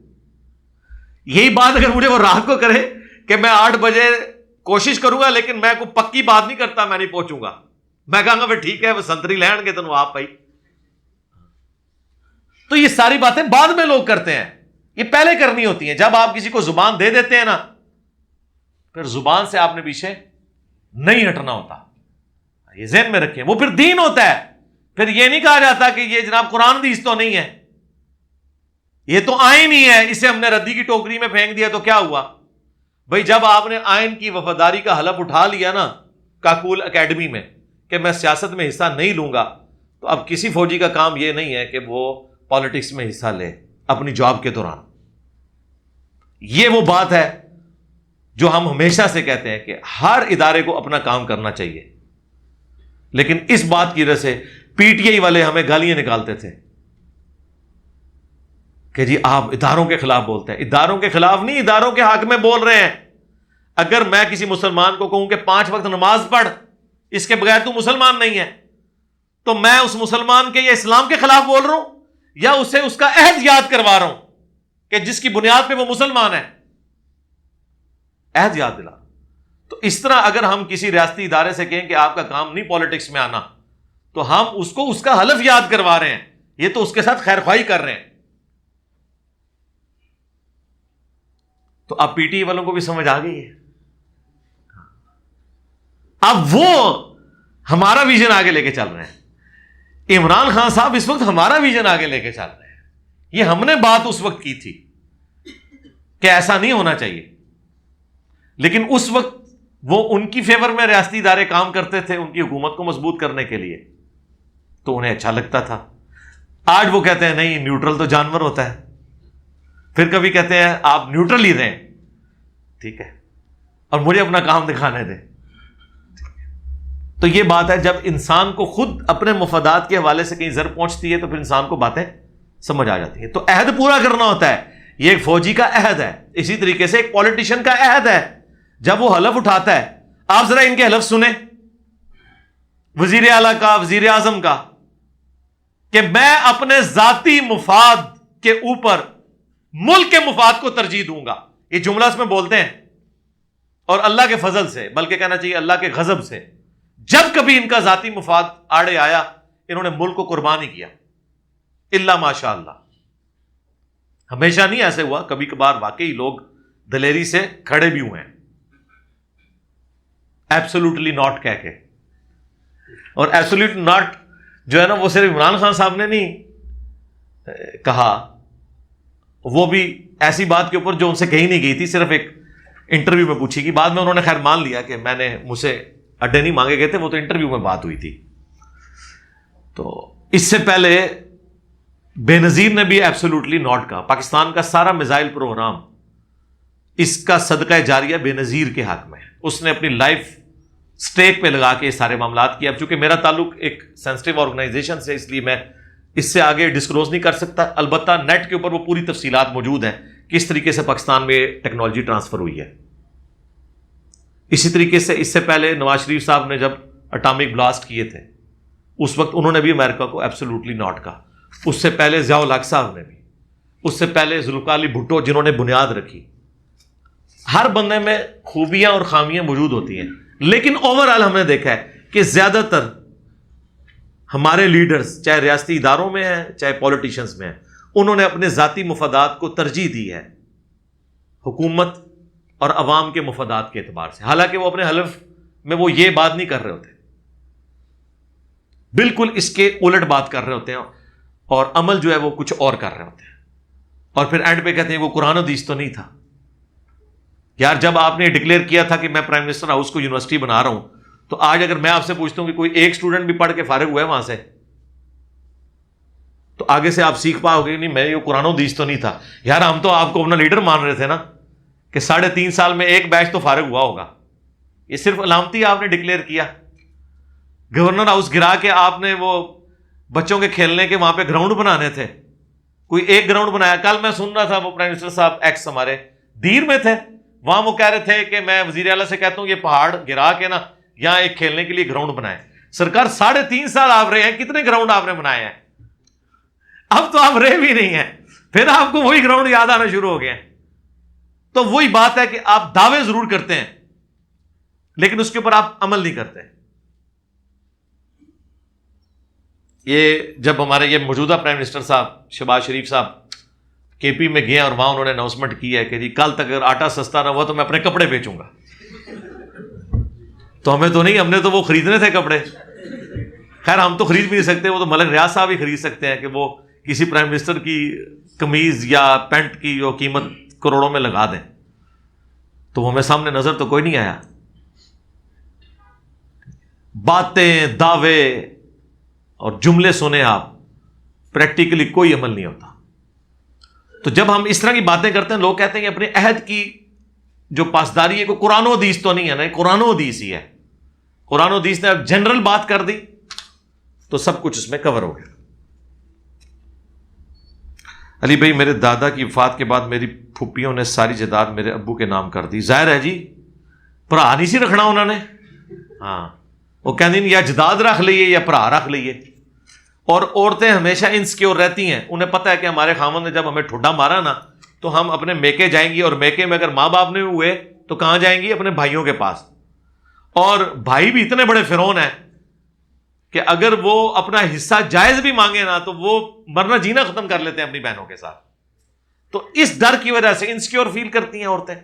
یہی بات اگر مجھے وہ رات کو کرے کہ میں 8 بجے کوشش کروں گا لیکن میں کوئی پکی بات نہیں کرتا، میں نہیں پہنچوں گا، میں کہوں گا پھر ٹھیک ہے وہ سنتری لین گے تنو آپ بھائی. تو یہ ساری باتیں بعد میں لوگ کرتے ہیں، یہ پہلے کرنی ہوتی ہیں. جب آپ کسی کو زبان دے دیتے ہیں نا، پھر زبان سے آپ نے پیچھے نہیں ہٹنا ہوتا. یہ ذہن میں رکھیں، وہ پھر دین ہوتا ہے. پھر یہ نہیں کہا جاتا کہ یہ جناب قرآن حدیث تو نہیں ہے، یہ تو آئین ہی ہے، اسے ہم نے ردی کی ٹوکری میں پھینک دیا تو کیا ہوا. بھائی جب آپ نے آئین کی وفاداری کا حلف اٹھا لیا نا کاکول اکیڈمی میں کہ میں سیاست میں حصہ نہیں لوں گا، تو اب کسی فوجی کا کام یہ نہیں ہے کہ وہ پالیٹکس میں حصہ لے اپنی جاب کے دوران. یہ وہ بات ہے جو ہم ہمیشہ سے کہتے ہیں کہ ہر ادارے کو اپنا کام کرنا چاہیے. لیکن اس بات کی وجہ سے پی ٹی آئی والے ہمیں گالیاں نکالتے تھے کہ جی آپ اداروں کے خلاف بولتے ہیں. اداروں کے خلاف نہیں، اداروں کے حق میں بول رہے ہیں. اگر میں کسی مسلمان کو کہوں کہ 5 وقت نماز پڑھ، اس کے بغیر تو مسلمان نہیں ہے، تو میں اس مسلمان کے یا اسلام کے خلاف بول رہا ہوں یا اسے اس کا عہد یاد کروا رہا ہوں کہ جس کی بنیاد پہ وہ مسلمان ہے. عہد یاد دلا. تو اس طرح اگر ہم کسی ریاستی ادارے سے کہیں کہ آپ کا کام نہیں پالیٹکس میں آنا، تو ہم اس کو اس کا حلف یاد کروا رہے ہیں، یہ تو اس کے ساتھ خیر خواہی کر رہے ہیں. تو اب پی ٹی والوں کو بھی سمجھ آ گئی ہے. اب وہ ہمارا ویژن آگے لے کے چل رہے ہیں. عمران خان صاحب اس وقت ہمارا ویژن آگے لے کے چل رہے ہیں. یہ ہم نے بات اس وقت کی تھی کہ ایسا نہیں ہونا چاہیے، لیکن اس وقت وہ ان کی فیور میں ریاستی ادارے کام کرتے تھے ان کی حکومت کو مضبوط کرنے کے لیے، تو انہیں اچھا لگتا تھا. آج وہ کہتے ہیں نہیں نیوٹرل تو جانور ہوتا ہے. پھر کبھی کہتے ہیں آپ نیوٹرل ہی رہیں، ٹھیک ہے، اور مجھے اپنا کام دکھانے دیں. تو یہ بات ہے، جب انسان کو خود اپنے مفادات کے حوالے سے کہیں ضرر پہنچتی ہے تو پھر انسان کو باتیں سمجھ آ جاتی ہیں. تو عہد پورا کرنا ہوتا ہے، یہ ایک فوجی کا عہد ہے. اسی طریقے سے ایک پولیٹیشین کا عہد ہے، جب وہ حلف اٹھاتا ہے. آپ ذرا ان کے حلف سنیں، وزیر اعلیٰ کا، وزیر اعظم کا، کہ میں اپنے ذاتی مفاد کے اوپر ملک کے مفاد کو ترجیح دوں گا. یہ جملہ اس میں بولتے ہیں، اور اللہ کے فضل سے، بلکہ کہنا چاہیے اللہ کے غضب سے، جب کبھی ان کا ذاتی مفاد آڑے آیا انہوں نے ملک کو قربان ہی کیا، الا ماشاء اللہ. ہمیشہ نہیں ایسے ہوا، کبھی کبھار واقعی لوگ دلیری سے کھڑے بھی ہوئے ہیں، ایبسولوٹلی ناٹ کہہ کے. اور ایبسولوٹ ناٹ جو ہے نا، وہ صرف عمران خان صاحب نے نہیں کہا، وہ بھی ایسی بات کے اوپر جو ان سے کہی نہیں گئی تھی، صرف ایک انٹرویو میں پوچھی گئی. بعد میں انہوں نے خیر مان لیا کہ میں نے، مجھ سے اڈے نہیں مانگے گئے تھے، وہ تو انٹرویو میں بات ہوئی تھی. تو اس سے پہلے بے نظیر نے بھی ایبسولوٹلی ناٹ کہا. پاکستان کا سارا میزائل پروگرام اس کا صدقہ جاریہ بے نظیر کے حق میں ہے. اس نے اپنی لائف سٹیک پہ لگا کے یہ سارے معاملات کیا. اب چونکہ میرا تعلق ایک سینسٹیو آرگنائزیشن سے، اس لیے میں اس سے آگے ڈسکلوز نہیں کر سکتا. البتہ نیٹ کے اوپر وہ پوری تفصیلات موجود ہیں، کس طریقے سے پاکستان میں ٹیکنالوجی ٹرانسفر ہوئی ہے. اسی طریقے سے اس سے پہلے نواز شریف صاحب نے جب اٹامک بلاسٹ کیے تھے، اس وقت انہوں نے بھی امریکہ کو ایبسولوٹلی ناٹ کہا. اس سے پہلے ضیاء الحق صاحب نے بھی، اس سے پہلے ذوالفقار علی بھٹو جنہوں نے بنیاد رکھی. ہر بندے میں خوبیاں اور خامیاں موجود ہوتی ہیں، لیکن اوور آل ہم نے دیکھا ہے کہ زیادہ تر ہمارے لیڈرز، چاہے ریاستی اداروں میں ہیں چاہے پولیٹیشنز میں ہیں، انہوں نے اپنے ذاتی مفادات کو ترجیح دی ہے حکومت اور عوام کے مفادات کے اعتبار سے. حالانکہ وہ اپنے حلف میں وہ یہ بات نہیں کر رہے ہوتے، بالکل اس کے الٹ بات کر رہے ہوتے ہیں، اور عمل جو ہے وہ کچھ اور کر رہے ہوتے ہیں. اور پھر اینڈ پہ کہتے ہیں وہ قرآن و حدیث تو نہیں تھا. یار جب آپ نے ڈکلیئر کیا تھا کہ میں پرائم منسٹر ہاؤس کو یونیورسٹی بنا رہا ہوں، تو آج اگر میں آپ سے پوچھتا ہوں کہ کوئی ایک اسٹوڈنٹ بھی پڑھ کے فارغ ہوا ہے وہاں سے، تو آگے سے آپ سیکھ پاؤ گے نہیں میں یہ قرآن و حدیث تو نہیں تھا. یار ہم تو آپ کو اپنا لیڈر مان رہے تھے نا، کہ 3.5 سال میں ایک بیچ تو فارغ ہوا ہوگا. یہ صرف علامتی آپ نے ڈکلیئر کیا. گورنر ہاؤس گرا کے آپ نے وہ بچوں کے کھیلنے کے وہاں پہ گراؤنڈ بنانے تھے، کوئی ایک گراؤنڈ بنایا. کل میں سن رہا تھا وہ پرائم منسٹر صاحب ایکس ہمارے دیر میں تھے، وہاں وہ کہہ رہے تھے کہ میں وزیر اعلیٰ سے کہتا ہوں یہ پہاڑ گرا کے نا یہاں ایک کھیلنے کے لیے گراؤنڈ بنائے. سرکار 3.5 سال آپ رہے ہیں، کتنے گراؤنڈ آپ نے بنائے ہیں؟ اب تو آپ رہے بھی نہیں ہیں، پھر آپ کو وہی گراؤنڈ یاد آنا شروع ہو گئے ہیں. تو وہی بات ہے کہ آپ دعوے ضرور کرتے ہیں لیکن اس کے اوپر آپ عمل نہیں کرتے. یہ جب ہمارے یہ موجودہ پرائم منسٹر صاحب شہباز شریف صاحب کے پی میں گئے اور وہاں انہوں نے اناؤنسمنٹ کی ہے کہ جی کل تک اگر آٹا سستا نہ ہوا تو میں اپنے کپڑے بیچوں گا. تو ہمیں تو نہیں، ہم نے تو وہ خریدنے تھے کپڑے. خیر ہم تو خرید بھی نہیں سکتے، وہ تو ملک ریاض صاحب ہی خرید سکتے ہیں کہ وہ کسی پرائم منسٹر کی قمیض یا پینٹ کی جو قیمت کروڑوں میں لگا دیں. تو وہ ہمیں سامنے نظر تو کوئی نہیں آیا. باتیں، دعوے اور جملے سنے آپ، پریکٹیکلی کوئی عمل نہیں ہوتا. تو جب ہم اس طرح کی باتیں کرتے ہیں، لوگ کہتے ہیں کہ اپنے عہد کی جو پاسداری ہے کوئی قرآن و حدیث تو نہیں ہے. نا قرآن و حدیث ہی ہے. قرآن و حدیث نے اب جنرل بات کر دی تو سب کچھ اس میں کور ہو گیا. علی بھائی میرے دادا کی وفات کے بعد میری پھوپھیوں نے ساری جائیداد میرے ابو کے نام کر دی. ظاہر ہے جی بھرا نہیں سی رکھنا انہوں نے. ہاں وہ کہتے ہیں یا جداد رکھ لیے یا بھرا رکھ لیے. اور عورتیں ہمیشہ انسیکیور رہتی ہیں، انہیں پتہ ہے کہ ہمارے خامن نے جب ہمیں ٹھڈا مارا نا تو ہم اپنے میکے جائیں گی، اور میکے میں اگر ماں باپ نے ہوئے تو کہاں جائیں گی؟ اپنے بھائیوں کے پاس. اور بھائی بھی اتنے بڑے فرعون ہیں کہ اگر وہ اپنا حصہ جائز بھی مانگے نا تو وہ مرنا جینا ختم کر لیتے ہیں اپنی بہنوں کے ساتھ. تو اس ڈر کی وجہ سے انسیکیور فیل کرتی ہیں عورتیں.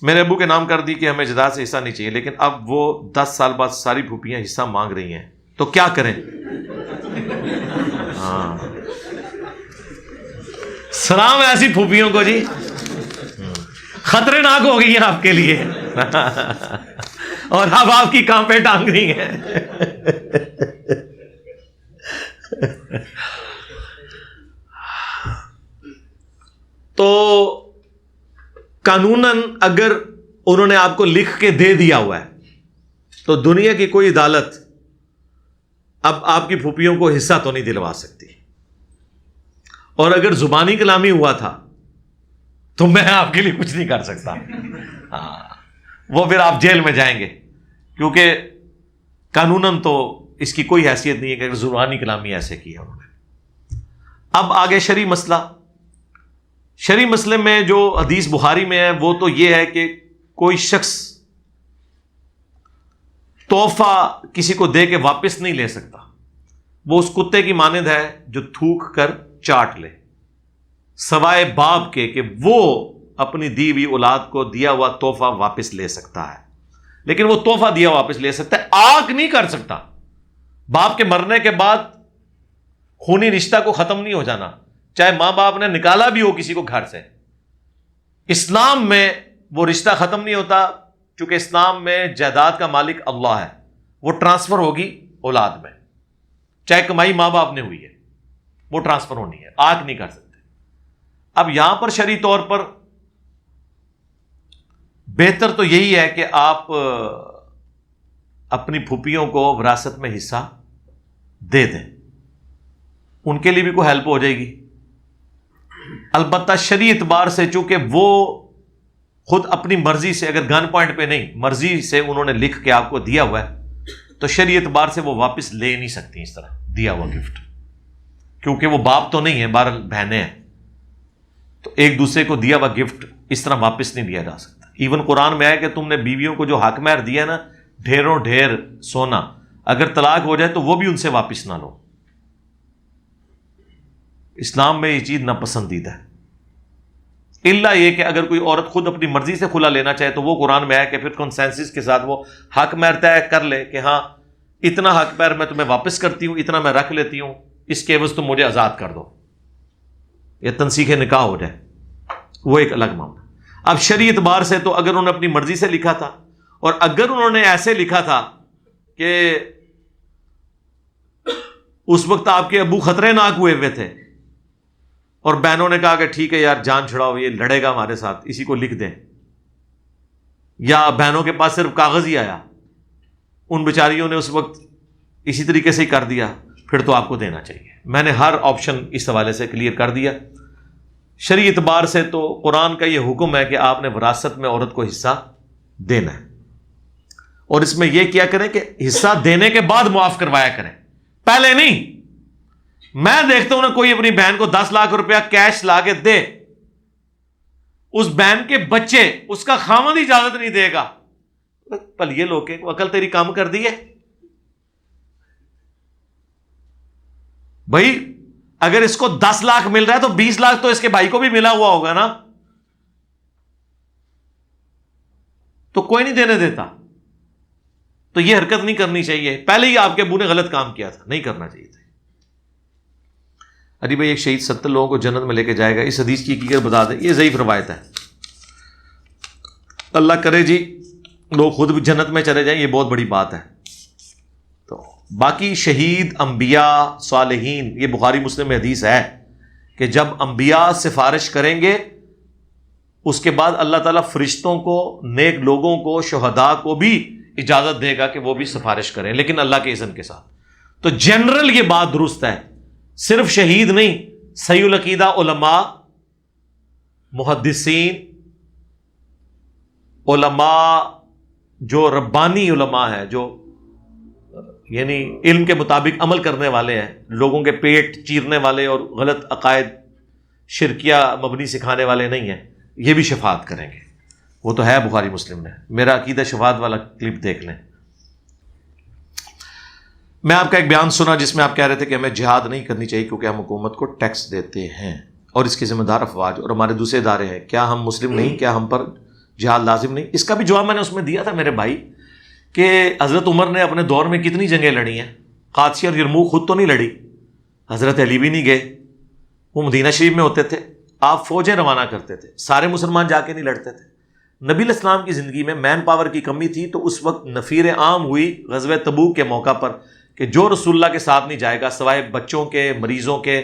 میرے ابو کے نام کر دی کہ ہمیں جائیداد سے حصہ نہیں چاہیے، لیکن اب وہ 10 سال بعد ساری پھوپھیاں حصہ مانگ رہی ہیں، تو کیا کریں؟ ہاں سلام ہے ایسی پھوپھیوں کو جی، خطرے ناک ہو گئی ہیں آپ کے لیے اور اب آپ کی کام پہ ٹانگ رہی ہیں. تو قانوناً اگر انہوں نے آپ کو لکھ کے دے دیا ہوا ہے تو دنیا کی کوئی عدالت اب آپ کی پھوپھیوں کو حصہ تو نہیں دلوا سکتی. اور اگر زبانی کلامی ہوا تھا تو میں آپ کے لیے کچھ نہیں کر سکتا. ہاں وہ پھر آپ جیل میں جائیں گے، کیونکہ قانوناً تو اس کی کوئی حیثیت نہیں ہے کہ اگر زبانی کلامی ایسے کی ہے انہوں نے. اب آگے شرعی مسئلہ. شرعی مسئلے میں جو حدیث بخاری میں ہے وہ تو یہ ہے کہ کوئی شخص تحفہ کسی کو دے کے واپس نہیں لے سکتا. وہ اس کتے کی مانند ہے جو تھوک کر چاٹ لے، سوائے باپ کے کہ وہ اپنی دی ہوئی اولاد کو دیا ہوا تحفہ واپس لے سکتا ہے. لیکن وہ تحفہ دیا واپس لے سکتا ہے، آگ نہیں کر سکتا. باپ کے مرنے کے بعد خونی رشتہ کو ختم نہیں ہو جانا، چاہے ماں باپ نے نکالا بھی ہو کسی کو گھر سے. اسلام میں وہ رشتہ ختم نہیں ہوتا، چونکہ اسلام میں جائیداد کا مالک اللہ ہے. وہ ٹرانسفر ہوگی اولاد میں، چاہے کمائی ماں باپ نے ہوئی ہے، وہ ٹرانسفر ہونی ہے، آگ نہیں کر سکتے. اب یہاں پر شرعی طور پر بہتر تو یہی ہے کہ آپ اپنی پھوپھیوں کو وراثت میں حصہ دے دیں، ان کے لیے بھی کوئی ہیلپ ہو جائے گی. البتہ شرعی اعتبار سے چونکہ وہ خود اپنی مرضی سے، اگر گن پوائنٹ پہ نہیں، مرضی سے انہوں نے لکھ کے آپ کو دیا ہوا ہے، تو شرعی اعتبار سے وہ واپس لے نہیں سکتی اس طرح دیا ہوا گفٹ، کیونکہ وہ باپ تو نہیں ہے، بہرحال بہنیں ہیں. تو ایک دوسرے کو دیا ہوا گفٹ اس طرح واپس نہیں دیا جا سکتا. ایون قرآن میں ہے کہ تم نے بیویوں کو جو حق مہر دیا نا، ڈھیروں ڈھیر سونا، اگر طلاق ہو جائے تو وہ بھی ان سے واپس نہ لو. اسلام میں یہ چیز ناپسندیدہ ہے. الا یہ کہ اگر کوئی عورت خود اپنی مرضی سے خلا لینا چاہے تو وہ قرآن میں ہے کہ پھر کنسنسس کے ساتھ وہ حق مہر طے کر لے کہ ہاں اتنا حق مہر میں تمہیں واپس کرتی ہوں، اتنا میں رکھ لیتی ہوں، اس کے عوض تم مجھے آزاد کر دو، یا تنسیخ نکاح ہو جائے، وہ ایک الگ معاملہ. اب شرعی اعتبار سے تو اگر انہوں نے اپنی مرضی سے لکھا تھا، اور اگر انہوں نے ایسے لکھا تھا کہ اس وقت آپ کے ابو خطرے ناک ہوئے تھے اور بہنوں نے کہا کہ ٹھیک ہے یار جان چھڑاؤ، یہ لڑے گا ہمارے ساتھ، اسی کو لکھ دیں، یا بہنوں کے پاس صرف کاغذ ہی آیا، ان بیچاریوں نے اس وقت اسی طریقے سے ہی کر دیا، پھر تو آپ کو دینا چاہیے. میں نے ہر آپشن اس حوالے سے کلیئر کر دیا. شرعی اعتبار سے تو قرآن کا یہ حکم ہے کہ آپ نے وراثت میں عورت کو حصہ دینا ہے، اور اس میں یہ کیا کریں کہ حصہ دینے کے بعد معاف کروایا کریں، پہلے نہیں. میں دیکھتا ہوں نا کوئی اپنی بہن کو 10 لاکھ روپیہ کیش لا کے دے، اس بہن کے بچے اس کا خاوند اجازت نہیں دے گا. پلیے لوگ کے عقل تیری کام کر دی ہے بھائی. اگر اس کو 10 لاکھ مل رہا ہے تو 20 لاکھ تو اس کے بھائی کو بھی ملا ہوا ہوگا نا، تو کوئی نہیں دینے دیتا. تو یہ حرکت نہیں کرنی چاہیے. پہلے ہی آپ کے ابو نے غلط کام کیا تھا، نہیں کرنا چاہیے تھا. ارے بھائی ایک شہید 70 لوگوں کو جنت میں لے کے جائے گا، اس حدیث کی حقیقت بتا دیں، یہ ضعیف روایت ہے. اللہ کرے جی لوگ خود بھی جنت میں چلے جائیں، یہ بہت بڑی بات ہے. تو باقی شہید، انبیاء، صالحین، یہ بخاری مسلم میں حدیث ہے کہ جب انبیاء سفارش کریں گے اس کے بعد اللہ تعالیٰ فرشتوں کو، نیک لوگوں کو، شہداء کو بھی اجازت دے گا کہ وہ بھی سفارش کریں، لیکن اللہ کے اذن کے ساتھ. تو جنرل یہ بات درست ہے، صرف شہید نہیں، صحیح العقیدہ علماء، محدثین، علماء جو ربانی علماء ہیں، جو یعنی علم کے مطابق عمل کرنے والے ہیں، لوگوں کے پیٹ چیرنے والے اور غلط عقائد شرکیہ مبنی سکھانے والے نہیں ہیں، یہ بھی شفاعت کریں گے. وہ تو ہے بخاری مسلم میں، میرا عقیدہ شفاعت والا کلپ دیکھ لیں. میں آپ کا ایک بیان سنا جس میں آپ کہہ رہے تھے کہ ہمیں جہاد نہیں کرنی چاہیے کیونکہ ہم حکومت کو ٹیکس دیتے ہیں اور اس کے ذمہ دار افواج اور ہمارے دوسرے ادارے ہیں، کیا ہم مسلم نہیں، کیا ہم پر جہاد لازم نہیں؟ اس کا بھی جواب میں نے اس میں دیا تھا میرے بھائی کہ حضرت عمر نے اپنے دور میں کتنی جنگیں لڑی ہیں. قادسیہ اور یرموک خود تو نہیں لڑی، حضرت علی بھی نہیں گئے، وہ مدینہ شریف میں ہوتے تھے، آپ فوجیں روانہ کرتے تھے، سارے مسلمان جا کے نہیں لڑتے تھے. نبی علیہ السلام کی زندگی میں مین پاور کی کمی تھی تو اس وقت نفیر عام ہوئی غزوہ تبوک کے موقع پر کہ جو رسول اللہ کے ساتھ نہیں جائے گا سوائے بچوں کے، مریضوں کے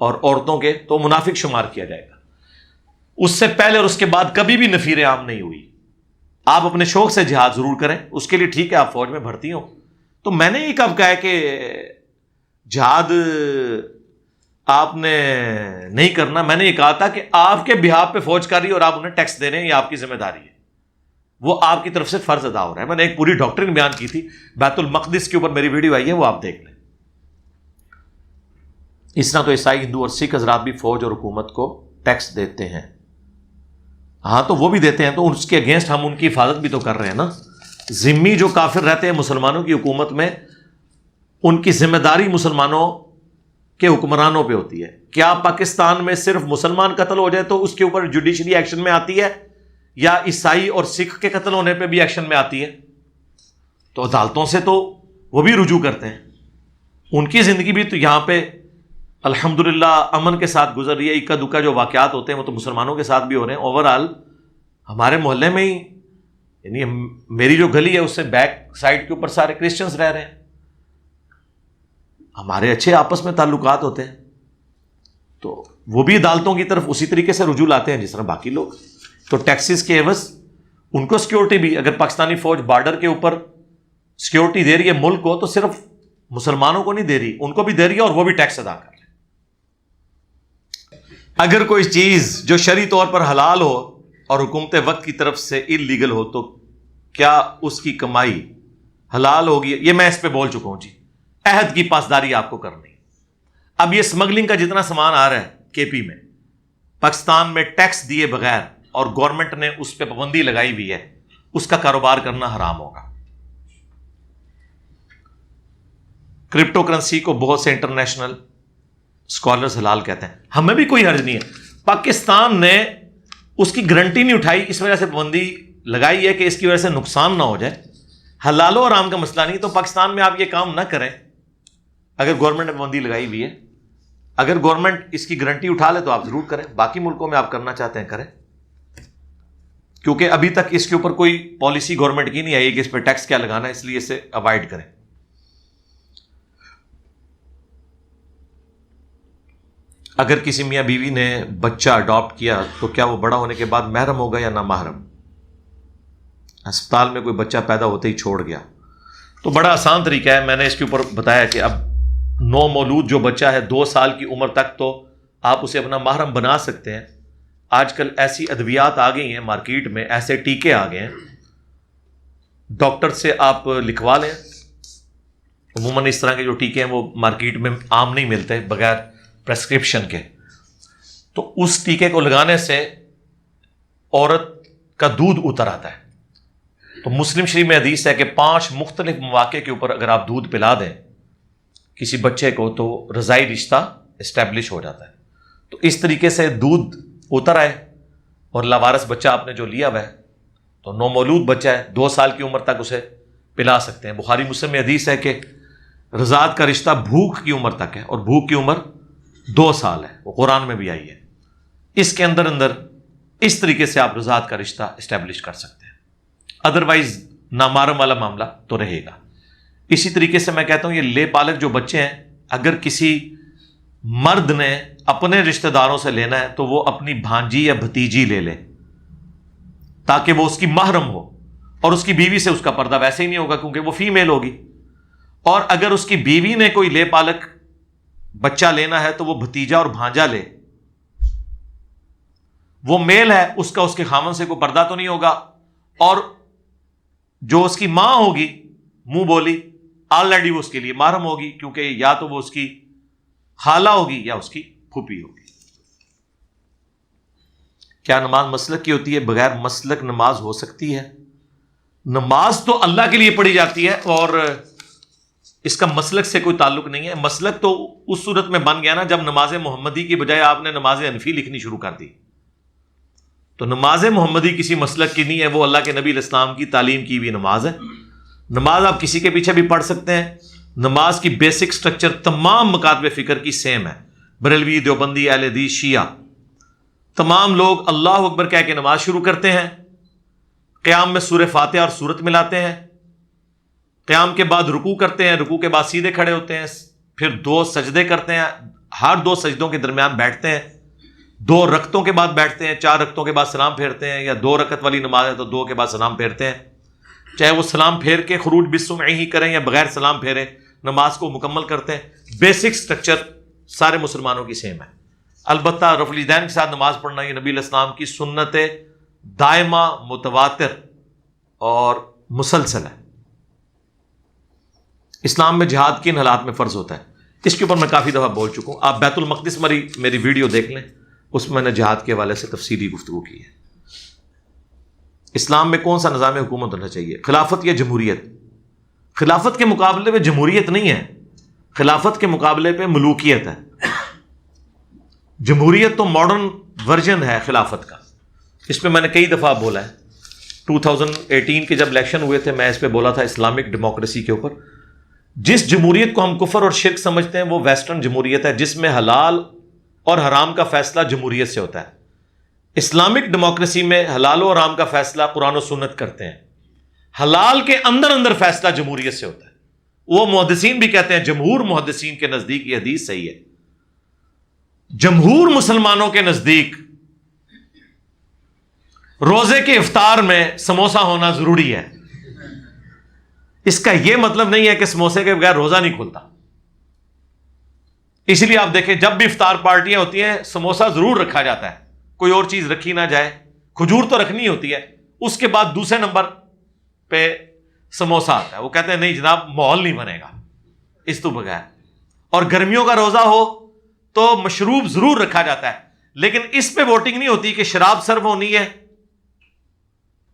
اور عورتوں کے تو منافق شمار کیا جائے گا. اس سے پہلے اور اس کے بعد کبھی بھی نفیر عام نہیں ہوئی. آپ اپنے شوق سے جہاد ضرور کریں, اس کے لیے ٹھیک ہے آپ فوج میں بھرتی ہوں. تو میں نے یہ کب کہا ہے کہ جہاد آپ نے نہیں کرنا. میں نے یہ کہا تھا کہ آپ کے بہاف پہ فوج کر رہی ہے اور آپ انہیں ٹیکس دے رہے ہیں, یہ آپ کی ذمہ داری ہے, وہ آپ کی طرف سے فرض ادا ہو رہا ہے. میں نے ایک پوری ڈاکٹرین بیان کی تھی, بیت المقدس کے اوپر میری ویڈیو آئی ہے, وہ آپ دیکھ لیں. اس طرح تو عیسائی, ہندو اور سکھ حضرات بھی فوج اور حکومت کو ٹیکس دیتے ہیں. ہاں تو وہ بھی دیتے ہیں, تو اس کے اگینسٹ ہم ان کی حفاظت بھی تو کر رہے ہیں نا. ذمہ جو کافر رہتے ہیں مسلمانوں کی حکومت میں, ان کی ذمہ داری مسلمانوں کے حکمرانوں پہ ہوتی ہے. کیا پاکستان میں صرف مسلمان قتل ہو جائے تو اس کے اوپر جوڈیشری ایکشن میں آتی ہے, یا عیسائی اور سکھ کے قتل ہونے پہ بھی ایکشن میں آتی ہے؟ تو عدالتوں سے تو وہ بھی رجوع کرتے ہیں. ان کی زندگی بھی تو یہاں پہ الحمدللہ امن کے ساتھ گزر رہی ہے. اکا دکا جو واقعات ہوتے ہیں وہ تو مسلمانوں کے ساتھ بھی ہو رہے ہیں. اوور آل ہمارے محلے میں ہی, یعنی میری جو گلی ہے اس سے بیک سائڈ کے اوپر سارے کرسچنز رہ رہے ہیں. ہمارے اچھے آپس میں تعلقات ہوتے ہیں, تو وہ بھی عدالتوں کی طرف اسی طریقے سے رجوع لاتے ہیں جس طرح باقی لوگ. تو ٹیکسز کے عوض ان کو سیکیورٹی بھی, اگر پاکستانی فوج بارڈر کے اوپر سیکیورٹی دے رہی ہے ملک کو, تو صرف مسلمانوں کو نہیں دے رہی, ان کو بھی دے رہی ہے, اور وہ بھی ٹیکس ادا کر رہے ہیں. اگر کوئی چیز جو شرعی طور پر حلال ہو اور حکومت وقت کی طرف سے انلیگل ہو, تو کیا اس کی کمائی حلال ہوگی؟ یہ میں اس پہ بول چکا ہوں جی. عہد کی پاسداری آپ کو کرنی. اب یہ اسمگلنگ کا جتنا سامان آ رہا ہے کے پی میں, پاکستان میں ٹیکس دیے بغیر, اور گورنمنٹ نے اس پہ پابندی لگائی ہوئی ہے, اس کا کاروبار کرنا حرام ہوگا. کرپٹو کرنسی کو بہت سے انٹرنیشنل اسکالرز حلال کہتے ہیں. ہمیں بھی کوئی حرج نہیں ہے. پاکستان نے اس کی گارنٹی نہیں اٹھائی, اس وجہ سے پابندی لگائی ہے کہ اس کی وجہ سے نقصان نہ ہو جائے. حلال و حرام کا مسئلہ نہیں, تو پاکستان میں آپ یہ کام نہ کریں اگر گورنمنٹ نے پابندی لگائی ہوئی ہے. اگر گورنمنٹ اس کی گارنٹی اٹھا لے تو آپ ضرور کریں. باقی ملکوں میں آپ کرنا چاہتے ہیں کریں, کیونکہ ابھی تک اس کے اوپر کوئی پالیسی گورنمنٹ کی نہیں آئی کہ اس پہ ٹیکس کیا لگانا ہے, اس لیے اسے اوائڈ کریں. اگر کسی میاں بیوی نے بچہ اڈاپٹ کیا تو کیا وہ بڑا ہونے کے بعد محرم ہوگا یا نامحرم؟ ہسپتال میں کوئی بچہ پیدا ہوتے ہی چھوڑ گیا تو بڑا آسان طریقہ ہے. میں نے اس کے اوپر بتایا کہ اب نو مولود جو بچہ ہے 2 سال کی عمر تک تو آپ اسے اپنا محرم بنا سکتے ہیں. آج کل ایسی ادویات آ گئی ہیں مارکیٹ میں, ایسے ٹیکے آ گئے ہیں, ڈاکٹر سے آپ لکھوا لیں. عموماً اس طرح کے جو ٹیکے ہیں وہ مارکیٹ میں عام نہیں ملتے بغیر پریسکرپشن کے. تو اس ٹیکے کو لگانے سے عورت کا دودھ اتر آتا ہے. تو مسلم شریف میں حدیث ہے کہ 5 مختلف مواقع کے اوپر اگر آپ دودھ پلا دیں کسی بچے کو تو رضائی رشتہ اسٹیبلش ہو جاتا ہے. تو اس طریقے سے دودھ اتر آئے اور لاوارث بچہ آپ نے جو لیا ہوا ہے تو نو مولود بچہ ہے 2 سال کی عمر تک اسے پلا سکتے ہیں. بخاری مسلم میں حدیث ہے کہ رضاعت کا رشتہ بھوک کی عمر تک ہے, اور بھوک کی عمر 2 سال ہے, وہ قرآن میں بھی آئی ہے. اس کے اندر اس طریقے سے آپ رضاعت کا رشتہ اسٹیبلش کر سکتے ہیں. ادروائز نامحرم والا معاملہ تو رہے گا. اسی طریقے سے میں کہتا ہوں یہ لے پالک جو بچے ہیں, اگر کسی مرد نے اپنے رشتہ داروں سے لینا ہے تو وہ اپنی بھانجی یا بھتیجی لے لے تاکہ وہ اس کی محرم ہو, اور اس کی بیوی سے اس کا پردہ ویسے ہی نہیں ہوگا کیونکہ وہ فیمیل ہوگی. اور اگر اس کی بیوی نے کوئی لے پالک بچہ لینا ہے تو وہ بھتیجا اور بھانجا لے, وہ میل ہے, اس کا اس کے خامن سے کوئی پردہ تو نہیں ہوگا. اور جو اس کی ماں ہوگی منہ بولی آلریڈی وہ اس کے لیے محرم ہوگی, کیونکہ یا تو وہ اس کی خالہ ہوگی یا اس کی پھوپھی ہوگی. کیا نماز مسلک کی ہوتی ہے؟ بغیر مسلک نماز ہو سکتی ہے؟ نماز تو اللہ کے لیے پڑھی جاتی ہے اور اس کا مسلک سے کوئی تعلق نہیں ہے. مسلک تو اس صورت میں بن گیا نا جب نماز محمدی کی بجائے آپ نے نماز حنفی لکھنی شروع کر دی. تو نماز محمدی کسی مسلک کی نہیں ہے, وہ اللہ کے نبی علیہ السلام کی تعلیم کی ہوئی نماز ہے. نماز آپ کسی کے پیچھے بھی پڑھ سکتے ہیں. نماز کی بیسک سٹرکچر تمام مکاتب فکر کی سیم ہے. بریلوی, دیوبندی, اہل حدیث, شیعہ, تمام لوگ اللہ اکبر کہہ کے نماز شروع کرتے ہیں. قیام میں سورہ فاتحہ اور سورت ملاتے ہیں. قیام کے بعد رکوع کرتے ہیں, رکوع کے بعد سیدھے کھڑے ہوتے ہیں, پھر 2 سجدے کرتے ہیں, ہر 2 سجدوں کے درمیان بیٹھتے ہیں, 2 رکعتوں کے بعد بیٹھتے ہیں, 4 رکعتوں کے بعد سلام پھیرتے ہیں, یا 2 رکعت والی نماز ہے تو 2 کے بعد سلام پھیرتے ہیں. چاہے وہ سلام پھیر کے خروج بالسمع ہی کریں یا بغیر سلام پھیرے نماز کو مکمل کرتے ہیں. بیسک سٹرکچر سارے مسلمانوں کی سیم ہے. البتہ رفع الیدین کے ساتھ نماز پڑھنا یہ نبی علیہ السلام کی سنت دائمہ, متواتر اور مسلسل ہے. اسلام میں جہاد کن حالات میں فرض ہوتا ہے, اس کے اوپر میں کافی دفعہ بول چکا ہوں. آپ بیت المقدس میری ویڈیو دیکھ لیں, اس میں نے جہاد کے حوالے سے تفصیلی گفتگو کی ہے. اسلام میں کون سا نظام حکومت ہونا چاہیے, خلافت یا جمہوریت؟ خلافت کے مقابلے پہ جمہوریت نہیں ہے, خلافت کے مقابلے پہ ملوکیت ہے. جمہوریت تو ماڈرن ورژن ہے خلافت کا. اس پہ میں نے کئی دفعہ بولا ہے. 2018 کے جب الیکشن ہوئے تھے میں اس پہ بولا تھا اسلامک ڈیموکریسی کے اوپر. جس جمہوریت کو ہم کفر اور شرک سمجھتے ہیں وہ ویسٹرن جمہوریت ہے, جس میں حلال اور حرام کا فیصلہ جمہوریت سے ہوتا ہے. اسلامک ڈیموکریسی میں حلال و حرام کا فیصلہ قرآن و سنت کرتے ہیں. حلال کے اندر فیصلہ جمہوریت سے ہوتا ہے. وہ محدثین بھی کہتے ہیں, جمہور محدثین کے نزدیک یہ حدیث صحیح ہے. جمہور مسلمانوں کے نزدیک روزے کے افطار میں سموسا ہونا ضروری ہے. اس کا یہ مطلب نہیں ہے کہ سموسے کے بغیر روزہ نہیں کھلتا. اس لیے آپ دیکھیں جب بھی افطار پارٹیاں ہوتی ہیں سموسا ضرور رکھا جاتا ہے, کوئی اور چیز رکھی نہ جائے. کھجور تو رکھنی ہوتی ہے, اس کے بعد دوسرے نمبر پہ سموسا آتا ہے. وہ کہتے ہیں نہیں جناب ماحول نہیں بنے گا اس تو بغیر. اور گرمیوں کا روزہ ہو تو مشروب ضرور رکھا جاتا ہے, لیکن اس پہ ووٹنگ نہیں ہوتی کہ شراب سرو ہونی ہے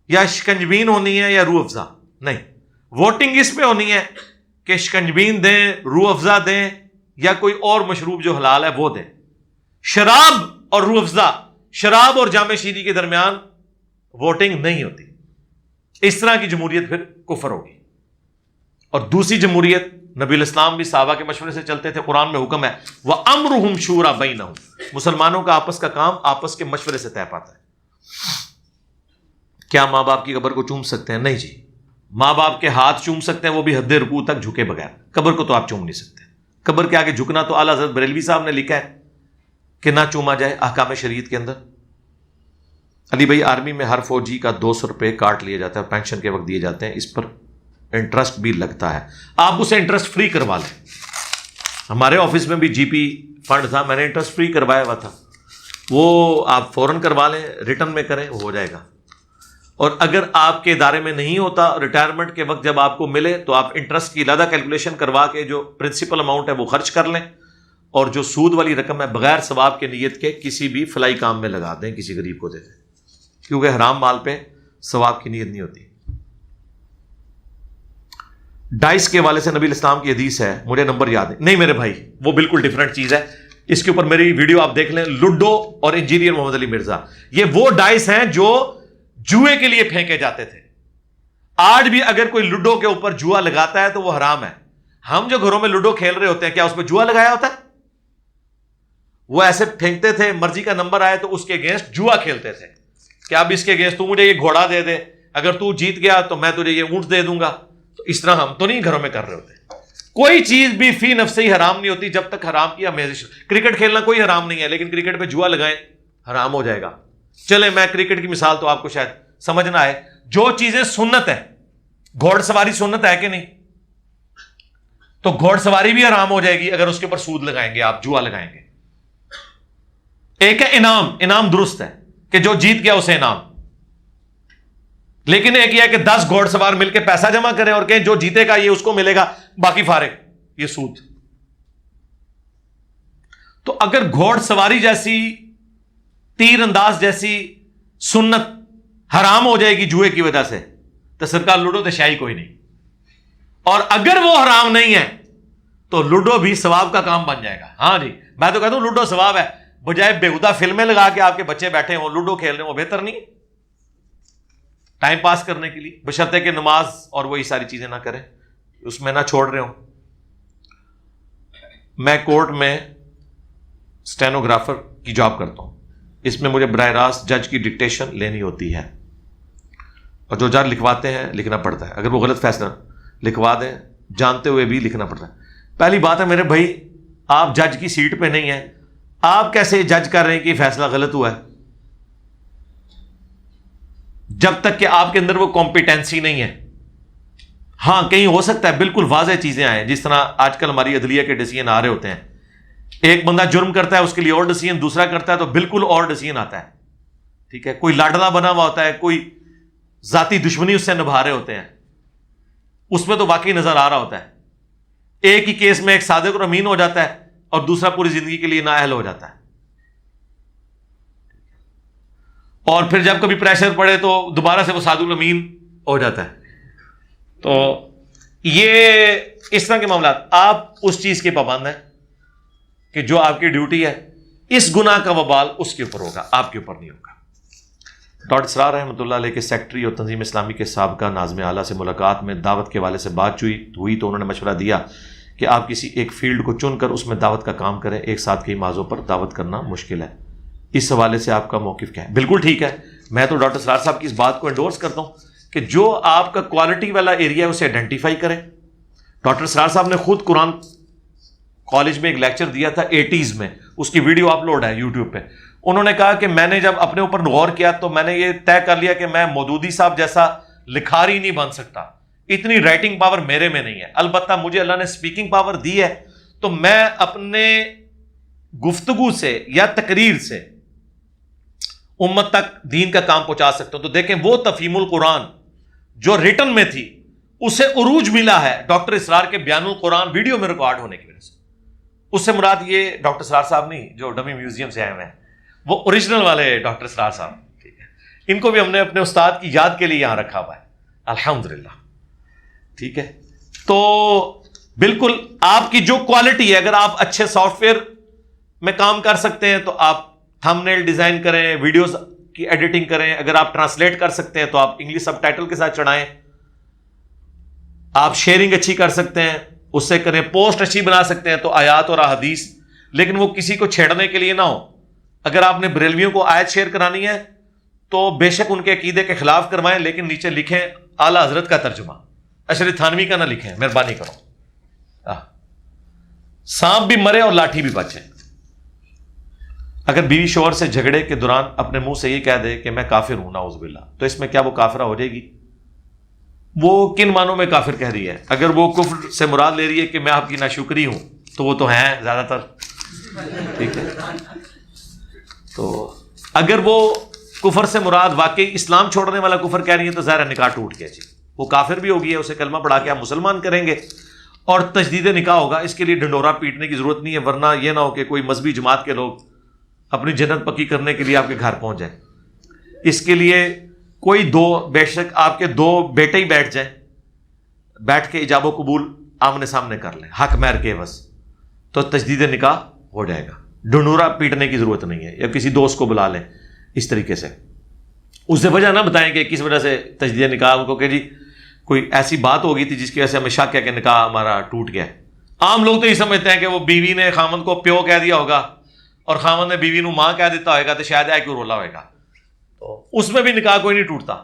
یا شکنجبین ہونی ہے یا روح افزا. نہیں, ووٹنگ اس پہ ہونی ہے کہ شکنجبین دیں, روح افزا دیں یا کوئی اور مشروب جو حلال ہے وہ دیں. شراب اور روح افزا, شراب اور جامع شیریں کے درمیان ووٹنگ نہیں ہوتی. اس طرح کی جمہوریت پھر کفر ہوگی. اور دوسری جمہوریت نبی الاسلام بھی صحابہ کے مشورے سے چلتے تھے. قرآن میں حکم ہے وَأَمْرُهُمْ شُورَى بَيْنَهُمْ, مسلمانوں کا آپس کا کام آپس کے مشورے سے طے پاتا ہے. کیا ماں باپ کی قبر کو چوم سکتے ہیں؟ نہیں جی. ماں باپ کے ہاتھ چوم سکتے ہیں, وہ بھی حد رکوع تک جھکے بغیر. قبر کو تو آپ چوم نہیں سکتے. قبر کے آگے جھکنا تو اعلیٰ حضرت بریلوی صاحب نے لکھا ہے کہ نہ چوما جائے احکام شریعت کے اندر. علی بھائی آرمی میں ہر فوجی کا 200 روپے کاٹ لیا جاتا ہے, پینشن کے وقت دیے جاتے ہیں, اس پر انٹرسٹ بھی لگتا ہے. آپ اسے انٹرسٹ فری کروا لیں. ہمارے آفس میں بھی جی پی فنڈ تھا, میں نے انٹرسٹ فری کروایا ہوا تھا. وہ آپ فوراً کروا لیں, ریٹرن میں کریں, وہ ہو جائے گا. اور اگر آپ کے ادارے میں نہیں ہوتا, ریٹائرمنٹ کے وقت جب آپ کو ملے تو آپ انٹرسٹ کی علیحدہ کیلکولیشن کروا کے جو پرنسپل اماؤنٹ ہے وہ خرچ کر لیں, اور جو سود والی رقم ہے بغیر ثواب کے نیت کے کسی بھی فلاحی کام میں لگا دیں, کسی غریب کو دے دیں, کیونکہ حرام مال پہ ثواب کی نیت نہیں ہوتی. ڈائس کے حوالے سے نبی الاسلام کی حدیث ہے, مجھے نمبر یاد ہے نہیں میرے بھائی, وہ بالکل ڈیفرنٹ چیز ہے. اس کے اوپر میری ویڈیو آپ دیکھ لیں, لوڈو اور انجینئر محمد علی مرزا, یہ وہ ڈائس ہیں جو جوئے کے لیے پھینکے جاتے تھے. آج بھی اگر کوئی لوڈو کے اوپر جوا لگاتا ہے تو وہ حرام ہے. ہم جو گھروں میں لوڈو کھیل رہے ہوتے ہیں کیا اس پہ جوا لگایا ہوتا ہے؟ وہ ایسے پھینکتے تھے, مرضی کا نمبر آئے تو اس کے اگینسٹ جوا کھیلتے تھے کہ اب اس کے اگینسٹ تو مجھے یہ گھوڑا دے دے, اگر تو جیت گیا تو میں تجھے یہ اونٹ دے دوں گا. تو اس طرح ہم تو نہیں گھروں میں کر رہے ہوتے. کوئی چیز بھی فی نفس ہی حرام نہیں ہوتی جب تک حرام کی آمیزش. کرکٹ کھیلنا کوئی حرام نہیں ہے, لیکن کرکٹ پہ جوا لگائیں حرام ہو جائے گا. چلے میں کرکٹ کی مثال تو آپ کو شاید سمجھنا ہے. جو چیزیں سنت ہے, گھوڑ سواری سنت ہے کہ نہیں, تو گھوڑ سواری بھی حرام ہو جائے گی اگر اس کے اوپر سود لگائیں گے, آپ جوا لگائیں گے. ایک ہے انعام درست ہے کہ جو جیت گیا اسے انعام, لیکن ایک یہ ہے کہ 10 گھوڑ سوار مل کے پیسہ جمع کریں اور کہیں جو جیتے گا یہ اس کو ملے گا, باقی فارغ, یہ سود. تو اگر گھوڑ سواری جیسی, تیر انداز جیسی سنت حرام ہو جائے گی جوئے کی وجہ سے, تو سرکار لوڈو تو شاہی کوئی نہیں. اور اگر وہ حرام نہیں ہے تو لوڈو بھی ثواب کا کام بن جائے گا. ہاں جی, میں تو کہتا ہوں لوڈو ثواب ہے, بجائے بےہودہ فلمیں لگا کے آپ کے بچے بیٹھے ہوں لوڈو کھیل رہے ہیں, وہ بہتر نہیں ہے ٹائم پاس کرنے کے لیے, بشرطے کہ نماز اور وہی ساری چیزیں نہ کریں, اس میں نہ چھوڑ رہے ہوں. میں کورٹ میں اسٹینوگرافر کی جاب کرتا ہوں. اس میں مجھے براہ راست جج کی ڈکٹیشن لینی ہوتی ہے, اور جو جج لکھواتے ہیں لکھنا پڑتا ہے. اگر وہ غلط فیصلہ لکھوا دیں جانتے ہوئے بھی لکھنا پڑتا ہے. پہلی بات ہے میرے بھائی, آپ جج کی سیٹ پہ نہیں ہیں, آپ کیسے جج کر رہے ہیں کہ یہ فیصلہ غلط ہوا ہے جب تک کہ آپ کے اندر وہ کمپیٹنسی نہیں ہے؟ ہاں کہیں ہو سکتا ہے بالکل واضح چیزیں آئیں، جس طرح آج کل ہماری عدلیہ کے ڈیسیژن آ رہے ہوتے ہیں، ایک بندہ جرم کرتا ہے اس کے لیے اور ڈیسیژن، دوسرا کرتا ہے تو بالکل اور ڈیسیژن آتا ہے، ٹھیک ہے، کوئی لاڈلا بنا ہوا ہوتا ہے، کوئی ذاتی دشمنی اس سے نبھا رہے ہوتے ہیں، اس میں تو واقعی نظر آ رہا ہوتا ہے، ایک ہی کیس میں ایک صادق اور امین ہو جاتا ہے اور دوسرا پوری زندگی کے لیے نااہل ہو جاتا ہے، اور پھر جب کبھی پریشر پڑے تو دوبارہ سے وہ صادق امین ہو جاتا ہے۔ تو یہ اس طرح کے معاملات، آپ اس چیز کے پابند ہیں کہ جو آپ کی ڈیوٹی ہے، اس گناہ کا وبال اس کے اوپر ہوگا، آپ کے اوپر نہیں ہوگا۔ ڈاکٹر اسرار رحمۃ اللہ علیہ کے سیکرٹری اور تنظیم اسلامی کے سابقہ ناظم اعلیٰ سے ملاقات میں دعوت کے حوالے سے بات ہوئی تو انہوں نے مشورہ دیا کہ آپ کسی ایک فیلڈ کو چن کر اس میں دعوت کا کام کریں، ایک ساتھ کئی موضوع پر دعوت کرنا مشکل ہے، اس حوالے سے آپ کا موقف کیا ہے؟ بالکل ٹھیک ہے، میں تو ڈاکٹر اسرار صاحب کی اس بات کو انڈورس کرتا ہوں کہ جو آپ کا کوالٹی والا ایریا ہے اسے آئیڈینٹیفائی کریں۔ ڈاکٹر اسرار صاحب نے خود قرآن کالج میں ایک لیکچر دیا تھا 80s میں، اس کی ویڈیو اپلوڈ ہے یوٹیوب پہ۔ انہوں نے کہا کہ میں نے جب اپنے اوپر غور کیا تو میں نے یہ طے کر لیا کہ میں مودودی صاحب جیسا لکھاری نہیں بن سکتا، اتنی رائٹنگ پاور میرے میں نہیں ہے، البتہ مجھے اللہ نے سپیکنگ پاور دی ہے تو میں اپنے گفتگو سے یا تقریر سے امت تک دین کا کام پہنچا سکتا ہوں۔ تو دیکھیں وہ تفہیم القرآن جو ریٹن میں تھی اسے عروج ملا ہے ڈاکٹر اسرار کے بیان القرآن ویڈیو میں ریکارڈ ہونے کی وجہ سے۔ اس سے مراد یہ ڈاکٹر اسرار صاحب نہیں جو ڈمی میوزیم سے آئے ہوئے ہیں، وہ اوریجنل والے ڈاکٹر اسرار صاحب، ٹھیک ہے، ان کو بھی ہم نے اپنے استاد کی یاد کے لیے یہاں رکھا ہوا ہے الحمدللہ، ٹھیک ہے۔ تو بالکل آپ کی جو کوالٹی ہے، اگر آپ اچھے سافٹ ویئر میں کام کر سکتے ہیں تو آپ تھم نیل ڈیزائن کریں، ویڈیوز کی ایڈیٹنگ کریں، اگر آپ ٹرانسلیٹ کر سکتے ہیں تو آپ انگلش سب ٹائٹل کے ساتھ چڑھائیں، آپ شیئرنگ اچھی کر سکتے ہیں اس سے کریں، پوسٹ اچھی بنا سکتے ہیں تو آیات اور احادیث، لیکن وہ کسی کو چھیڑنے کے لیے نہ ہو۔ اگر آپ نے بریلویوں کو آیت شیئر کرانی ہے تو بے شک ان کے عقیدے کے خلاف کروائیں، لیکن نیچے لکھیں اعلیٰ حضرت کا ترجمہ، اشرف تھانوی کا نہ لکھیں، مہربانی کرو۔ سانپ بھی مرے اور لاٹھی بھی بچے۔ اگر بیوی شوہر سے جھگڑے کے دوران اپنے منہ سے یہ کہہ دے کہ میں کافر ہوں نعوذ باللہ، تو اس میں کیا وہ کافرہ ہو جائے گی؟ وہ کن معنوں میں کافر کہہ رہی ہے؟ اگر وہ کفر سے مراد لے رہی ہے کہ میں آپ کی ناشکری ہوں تو وہ تو ہیں زیادہ تر، ٹھیک ہے۔ تو اگر وہ کفر سے مراد واقعی اسلام چھوڑنے والا کفر کہہ رہی ہے تو ظاہر نکاح ٹوٹ گیا جی، وہ کافر بھی ہو گیا، اسے کلمہ پڑھا کے آپ مسلمان کریں گے اور تجدید نکاح ہوگا۔ اس کے لیے ڈنڈورا پیٹنے کی ضرورت نہیں ہے، ورنہ یہ نہ ہو کہ کوئی مذہبی جماعت کے لوگ اپنی جنت پکی کرنے کے لیے آپ کے گھر پہنچ جائیں۔ اس کے لیے کوئی دو، بے شک آپ کے دو بیٹے ہی بیٹھ جائیں، بیٹھ کے ایجاب و قبول آمنے سامنے کر لیں حق مہر کے عوض، تو تجدید نکاح ہو جائے گا۔ ڈنڈورا پیٹنے کی ضرورت نہیں ہے، یا کسی دوست کو بلا لیں اس طریقے سے، اسے وجہ نہ بتائیں کہ کس وجہ سے تجدید نکاح کو، کہ جی کوئی ایسی بات ہو گئی تھی جس کی وجہ سے ہمیں شک ہے کہ نکاح ہمارا ٹوٹ گیا ہے۔ عام لوگ تو یہ سمجھتے ہیں کہ وہ بیوی نے خامند کو پیو کہہ دیا ہوگا اور خامند نے بیوی نو ماں کہہ دیتا ہوئے گا تو شاید ہے کوئی رولا ہوئے گا، تو اس میں بھی نکاح کوئی نہیں ٹوٹتا،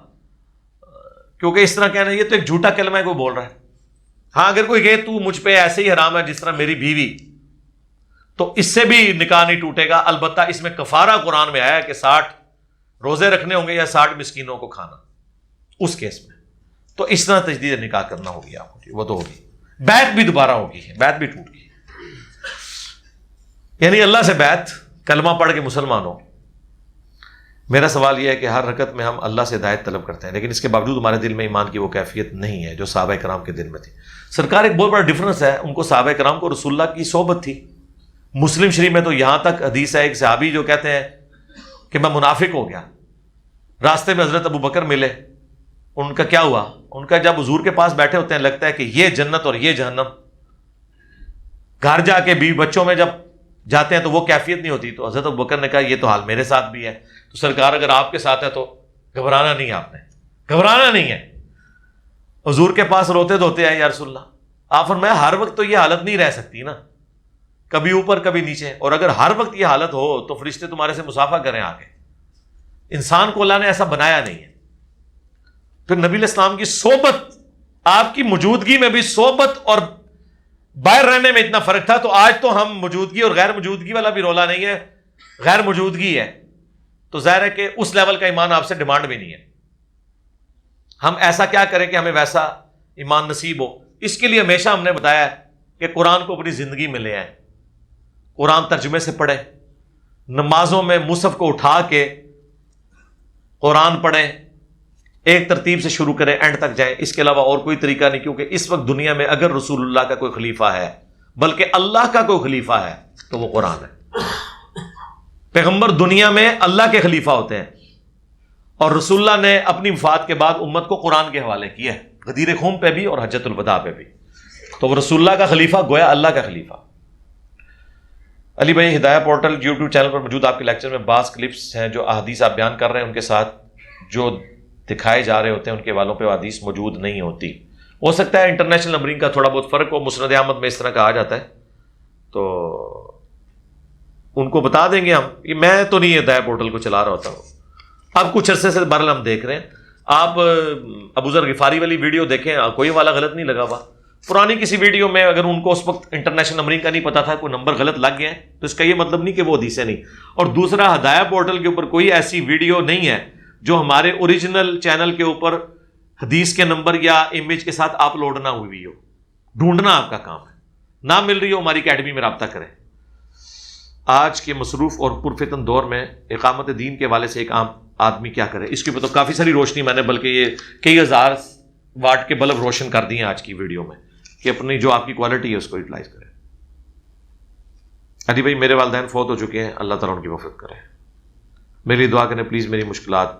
کیونکہ اس طرح کہنا یہ تو ایک جھوٹا کلمہ ہے کوئی بول رہا ہے۔ ہاں اگر کوئی کہے تو مجھ پہ ایسے ہی حرام ہے جس طرح میری بیوی، تو اس سے بھی نکاح نہیں ٹوٹے گا، البتہ اس میں کفارہ قرآن میں آیا ہے کہ 60 روزے رکھنے ہوں گے یا 60 مسکینوں کو کھانا، اس کیس میں تو اس طرح تجدید نکاح کرنا ہوگی آپ کو، وہ تو ہوگی، بیعت بھی دوبارہ ہوگی، بیعت بھی ٹوٹ گئی، یعنی اللہ سے بیعت، کلمہ پڑھ کے مسلمان ہو۔ میرا سوال یہ ہے کہ ہر رکعت میں ہم اللہ سے ہدایت طلب کرتے ہیں، لیکن اس کے باوجود ہمارے دل میں ایمان کی وہ کیفیت نہیں ہے جو صحابہ کرام کے دل میں تھی۔ سرکار ایک بہت بڑا ڈفرنس ہے، ان کو صحابہ کرام کو رسول اللہ کی صحبت تھی۔ مسلم شریف میں تو یہاں تک حدیث ہے، ایک صحابی جو کہتے ہیں کہ میں منافق ہو گیا، راستے میں حضرت ابو بکر ملے، ان کا کیا ہوا؟ ان کا جب حضور کے پاس بیٹھے ہوتے ہیں لگتا ہے کہ یہ جنت اور یہ جہنم، گھر جا کے بیوی بچوں میں جب جاتے ہیں تو وہ کیفیت نہیں ہوتی۔ تو حضرت ابو بکر نے کہا یہ تو حال میرے ساتھ بھی ہے، تو سرکار اگر آپ کے ساتھ ہے تو گھبرانا نہیں ہے، آپ نے گھبرانا نہیں ہے۔ حضور کے پاس روتے دھوتے ہیں یا رسول اللہ، آپ فرمایا ہر وقت تو یہ حالت نہیں رہ سکتی نا، کبھی اوپر کبھی نیچے، اور اگر ہر وقت یہ حالت ہو تو فرشتے تمہارے سے مصافحہ کریں آگے۔ انسان کو اللہ نے ایسا بنایا نہیں ہے۔ پھر نبی علیہ السلام کی صحبت، آپ کی موجودگی میں بھی صحبت اور باہر رہنے میں اتنا فرق تھا. تو آج تو ہم موجودگی اور غیر موجودگی والا بھی رولا نہیں ہے, غیر موجودگی ہے, تو ظاہر ہے کہ اس لیول کا ایمان آپ سے ڈیمانڈ بھی نہیں ہے. ہم ایسا کیا کریں کہ ہمیں ویسا ایمان نصیب ہو. اس کے لیے ہمیشہ ہم نے بتایا ہے کہ قرآن کو اپنی زندگی میں لے آئیں, قرآن ترجمے سے پڑھیں, نمازوں میں مصحف کو اٹھا کے قرآن پڑھیں, ایک ترتیب سے شروع کریں, اینڈ تک جائیں. اس کے علاوہ اور کوئی طریقہ نہیں, کیونکہ اس وقت دنیا میں اگر رسول اللہ کا کوئی خلیفہ ہے, بلکہ اللہ کا کوئی خلیفہ ہے, تو وہ قرآن ہے. پیغمبر دنیا میں اللہ کے خلیفہ ہوتے ہیں, اور رسول اللہ نے اپنی وفات کے بعد امت کو قرآن کے حوالے کیا ہے, غدیر خم پہ بھی اور حجۃ الوداع پہ بھی. تو وہ رسول اللہ کا خلیفہ گویا اللہ کا خلیفہ. علی بھائی, ہدایہ پورٹل یوٹیوب چینل پر موجود آپ کے لیکچر میں بعض کلپس ہیں جو احادیث آپ بیان کر رہے ہیں, ان کے ساتھ جو دکھائے جا رہے ہوتے ہیں ان کے والوں پہ احادیث موجود نہیں ہوتی. ہو سکتا ہے انٹرنیشنل نمبرنگ کا تھوڑا بہت فرق ہو, مسند احمد میں اس طرح کا آ جاتا ہے, تو ان کو بتا دیں گے ہم. میں تو نہیں ہدایہ پورٹل کو چلا رہا ہوتا ہوں, اب کچھ عرصے سے بہرحال ہم دیکھ رہے ہیں. آپ ابو ذر غفاری والی ویڈیو دیکھیں, کوئی والا غلط نہیں لگا ہوا. پرانی کسی ویڈیو میں اگر ان کو اس وقت انٹرنیشنل نمبرنگ کا نہیں پتا تھا, کوئی نمبر غلط لگ گیا ہے, تو اس کا یہ مطلب نہیں کہ وہ حدیثیں نہیں. اور دوسرا, ہدایہ پورٹل کے اوپر کوئی ایسی ویڈیو نہیں ہے جو ہمارے اوریجنل چینل کے اوپر حدیث کے نمبر یا امیج کے ساتھ اپلوڈ نہ ہوئی ہو. ڈھونڈنا آپ کا کام ہے, نہ مل رہی ہو ہماری اکیڈمی میں رابطہ کریں. آج کے مصروف اور پرفتن دور میں اقامت دین کے حوالے سے ایک عام آدمی کیا کرے, اس کے اوپر تو کافی ساری روشنی میں نے, بلکہ یہ کئی ہزار واٹ کے بلب روشن کر دیے ہیں آج کی ویڈیو میں, کہ اپنی جو آپ کی کوالٹی ہے اس کو یوٹیلائز کریں. علی بھائی, میرے والدین فوت ہو چکے ہیں, اللہ تعالیٰ ان کی مغفرت کرے. میرے لیے دعا کریں پلیز, میری مشکلات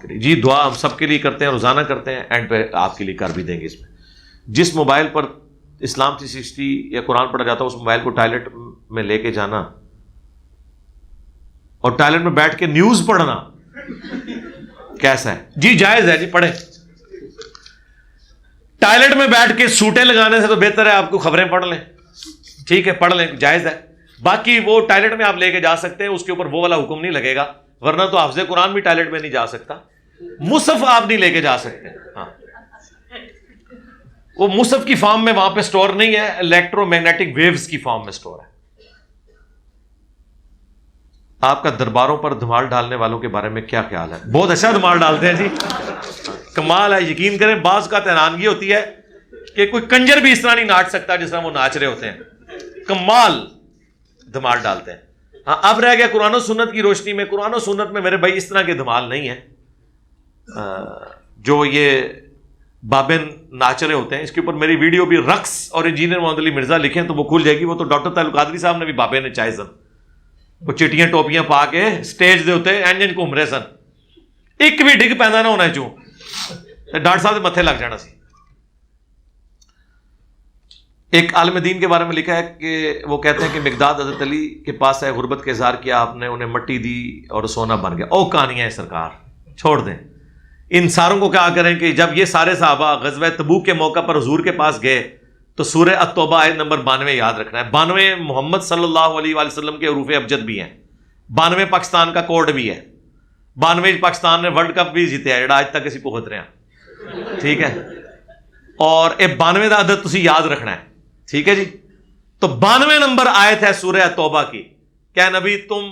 کے لیے. جی, دعا ہم سب کے لیے کرتے ہیں, روزانہ کرتے ہیں, اینڈ پہ آپ کے لیے کر بھی دیں گے. اس میں جس موبائل پر اسلام 360 یا قرآن پڑھا جاتا ہے, اس موبائل کو ٹوائلٹ میں لے کے جانا اور ٹوائلٹ میں بیٹھ کے نیوز پڑھنا کیسا ہے؟ جی جائز ہے, جی پڑھیں. ٹوائلٹ میں بیٹھ کے سوٹیں لگانے سے تو بہتر ہے آپ کو خبریں پڑھ لیں, ٹھیک ہے, پڑھ لیں, جائز ہے. باقی وہ ٹوائلٹ میں آپ لے کے جا سکتے ہیں, اس کے اوپر وہ والا حکم نہیں لگے گا, ورنہ تو حافظ قرآن بھی ٹوائلٹ میں نہیں جا سکتا, مصحف آپ نہیں لے کے جا سکتے. ہاں, وہ مصحف کی فارم میں وہاں پہ سٹور نہیں ہے, الیکٹرو میگنیٹک ویوز کی فارم میں سٹور ہے. آپ کا درباروں پر دھمال ڈالنے والوں کے بارے میں کیا خیال ہے؟ بہت اچھا دھمال ڈالتے ہیں جی, کمال ہے. یقین کریں, بعض کا حیرانگی ہوتی ہے کہ کوئی کنجر بھی اس طرح نہیں ناچ سکتا جس طرح وہ ناچ رہے ہوتے ہیں. کمال دھمال ڈالتے ہیں. ہاں, اب رہ گیا قرآن و سنت کی روشنی میں. قرآن و سنت میں میرے بھائی اس طرح کے دھمال نہیں ہیں جو یہ بابے ناچ رہے ہوتے ہیں. اس کے اوپر میری ویڈیو بھی رقص اور انجینئر محمد علی مرزا لکھیں تو وہ کھل جائے گی. وہ تو ڈاکٹر تعلق قادری صاحب نے بھی بابے نے چائے سن, وہ چٹیاں ٹوپیاں پا کے سٹیج دے ہوتے انجن گھوم رہے سن, ایک بھی ڈگ پیدا نہ ہونا چوں ڈاکٹر صاحب کے متھے لگ جانا سی. ایک عالم دین کے بارے میں لکھا ہے کہ وہ کہتے ہیں کہ مقداد حضرت علی کے پاس ہے, غربت کے اظہار کیا آپ نے, انہیں مٹی دی اور سونا بن گیا. او کہانیاں ہیں سرکار, چھوڑ دیں. ان ساروں کو کیا کریں کہ جب یہ سارے صحابہ غزوہ تبوک کے موقع پر حضور کے پاس گئے تو سورہ التوبہ آیت نمبر 92 یاد رکھنا ہے. 92 محمد صلی اللہ علیہ وآلہ وسلم کے حروف ابجد بھی ہیں, 92 پاکستان کا کوڈ بھی ہے, 92 پاکستان نے ورلڈ کپ بھی جیتے ہیں جڑا آج تک اسی پہنچ رہے ہیں, ٹھیک ہے. اور یہ 92 کا عدد تسی یاد رکھنا ہے, ٹھیک ہے جی. تو 92 نمبر آیت ہے سورہ التوبہ کی. کیا نبی تم